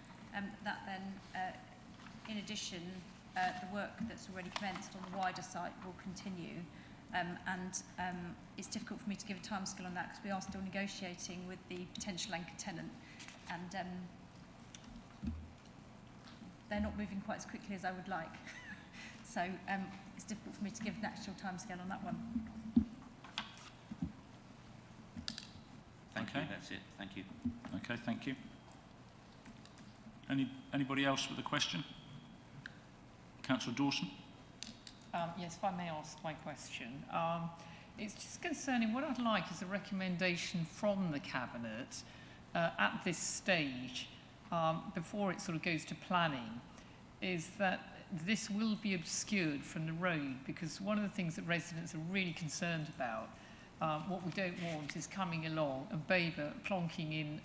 That then, in addition, the work that's already commenced on the wider site will continue. It's difficult for me to give a timescale on that because we are still negotiating with the potential anchor tenant, and they're not moving quite as quickly as I would like. So it's difficult for me to give an actual timescale on that one. Thank you, that's it. Thank you. Okay, thank you. Anybody else with a question? Councillor Dawson. Yes, if I may ask my question. It's just concerning, what I'd like is a recommendation from the Cabinet at this stage, before it sort of goes to planning, is that this will be obscured from the road, because one of the things that residents are really concerned about, what we don't want is coming along and Babergh plonking in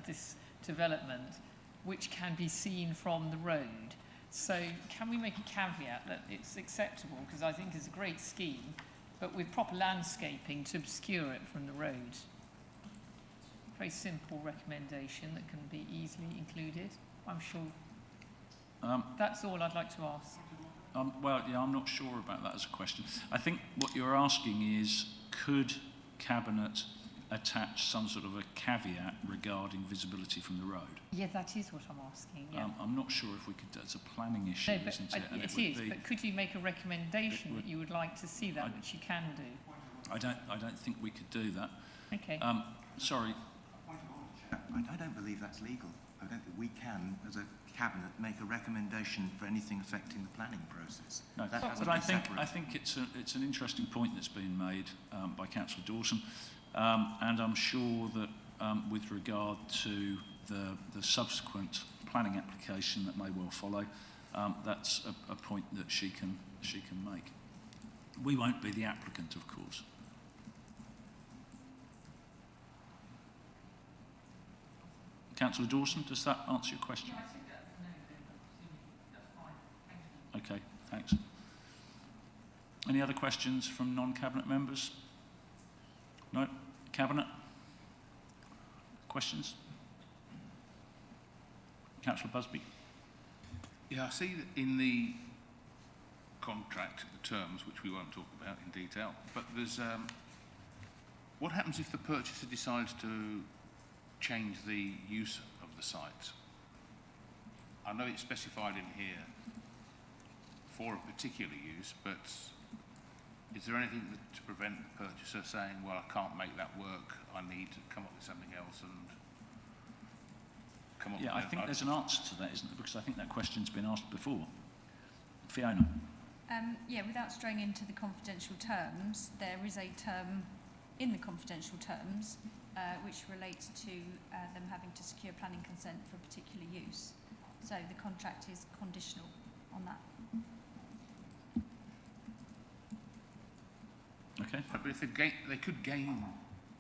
this development, which can be seen from the road. So can we make a caveat that it's acceptable, because I think it's a great scheme, but with proper landscaping to obscure it from the road? Very simple recommendation that can be easily included, I'm sure. That's all I'd like to ask. Well, yeah, I'm not sure about that as a question. I think what you're asking is, could Cabinet attach some sort of a caveat regarding visibility from the road? Yeah, that is what I'm asking, yeah. I'm not sure if we could, it's a planning issue, No, but isn't it? And it would is, be, but could you make a recommendation that you would like to see that, which you can do? I don't think we could do that. Okay. Sorry. I don't believe that's legal. I don't think we can, as a Cabinet, make a recommendation for anything affecting the planning process. No, but I think it's an interesting point that's been made by Councillor Dawson, and I'm sure that with regard to the subsequent planning application that may well follow, that's a point that she can make. We won't be the applicant, of course. Councillor Dawson, does that answer your question? Yeah, I think that's fine. Thank you. Okay, thanks. Any other questions from non-Cabinet members? No? Cabinet? Questions? Councillor Busby. Yeah, I see that in the contract, the terms, which we won't talk about in detail, but there's what happens if the purchaser decides to change the use of the site? I know it's specified in here for a particular use, but is there anything to prevent the purchaser saying, well, I can't make that work, I need to come up with something else and come up Yeah, with I think there's an answer to that, isn't there? Because I think that question's been asked before. Fiona? Yeah, without straying into the confidential terms, there is a term in the confidential terms which relates to them having to secure planning consent for a particular use. So the contract is conditional on that. Okay. But if they could gain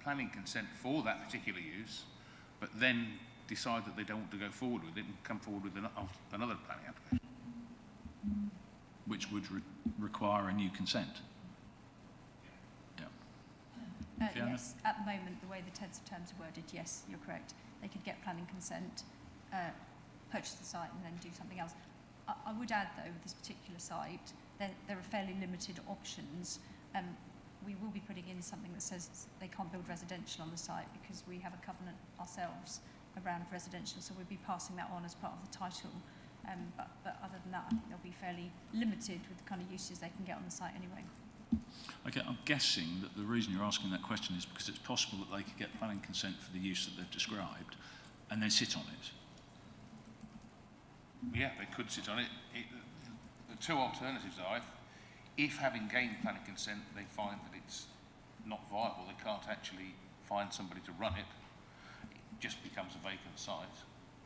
planning consent for that particular use, but then decide that they don't want to go forward with it and come forward with another planning application. Which would require a new consent. Yeah. Fiona? Yes, at the moment, the way the terms are worded, yes, you're correct. They could get planning consent, purchase the site and then do something else. I would add, though, with this particular site, there are fairly limited options. We will be putting in something that says they can't build residential on the site because we have a covenant ourselves around residential, so we'll be passing that on as part of the title. But other than that, I think they'll be fairly limited with the kind of uses they can get on the site anyway. Okay, I'm guessing that the reason you're asking that question is because it's possible that they could get planning consent for the use that they've described and then sit on it. Yeah, they could sit on it. The two alternatives are, if having gained planning consent, they find that it's not viable, they can't actually find somebody to run it, it just becomes a vacant site,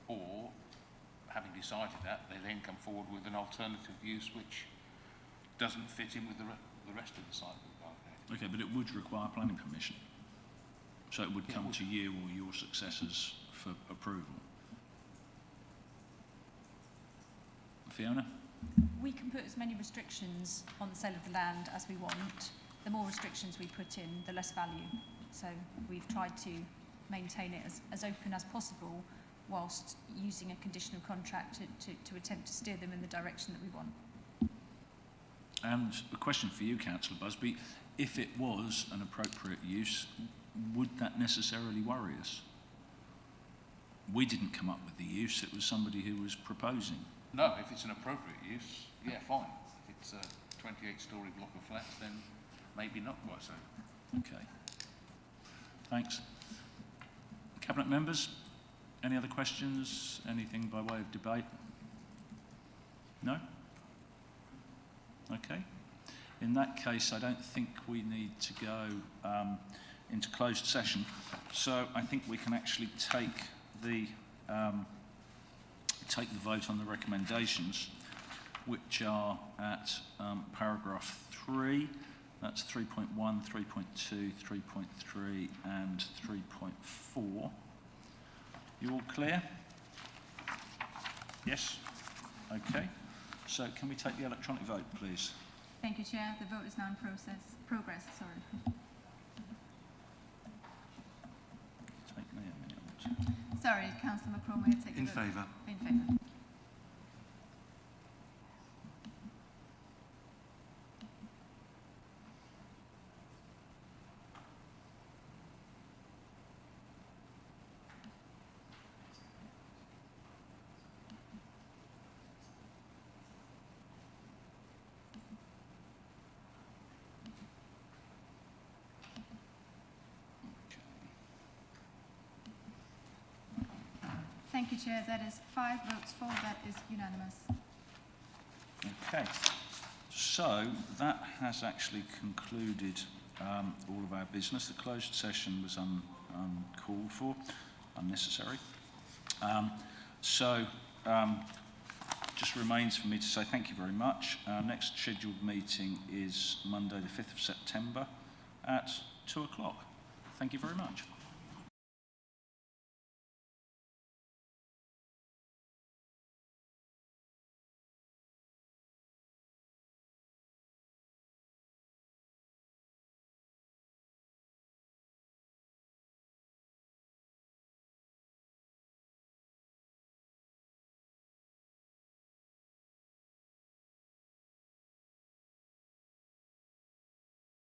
or having decided that, they then come forward with an alternative use which doesn't fit in with the rest of the site. Okay, but it would require planning permission. So it would come to you or your successors for approval. Fiona? We can put as many restrictions on the sale of the land as we want. The more restrictions we put in, the less value. So we've tried to maintain it as open as possible whilst using a conditional contract to attempt to steer them in the direction that we want. And a question for you, Councillor Busby. If it was an appropriate use, would that necessarily worry us? We didn't come up with the use, it was somebody who was proposing. No, if it's an appropriate use, yeah, fine. If it's a 28-storey block of flats, then maybe not quite so. Okay. Thanks. Cabinet members, any other questions? Anything by way of debate? No? Okay. In that case, I don't think we need to go into closed session. So I think we can actually take the vote on the recommendations, which are at paragraph 3. That's 3.1, 3.2, 3.3 and 3.4. You all clear? Yes? Okay. So can we take the electronic vote, please? Thank you, Chair. The vote is now in progress. Take me a minute. Sorry, Councillor McCraw, may I take the In vote? favour. In favour. Thank you, Chair. That is 5 votes for. That is unanimous. Okay. So that has actually concluded all of our business. The closed session was uncalled for, unnecessary. Just remains for me to say thank you very much. Our next scheduled meeting is Monday the 5th of September at 2 o'clock. Thank you very much.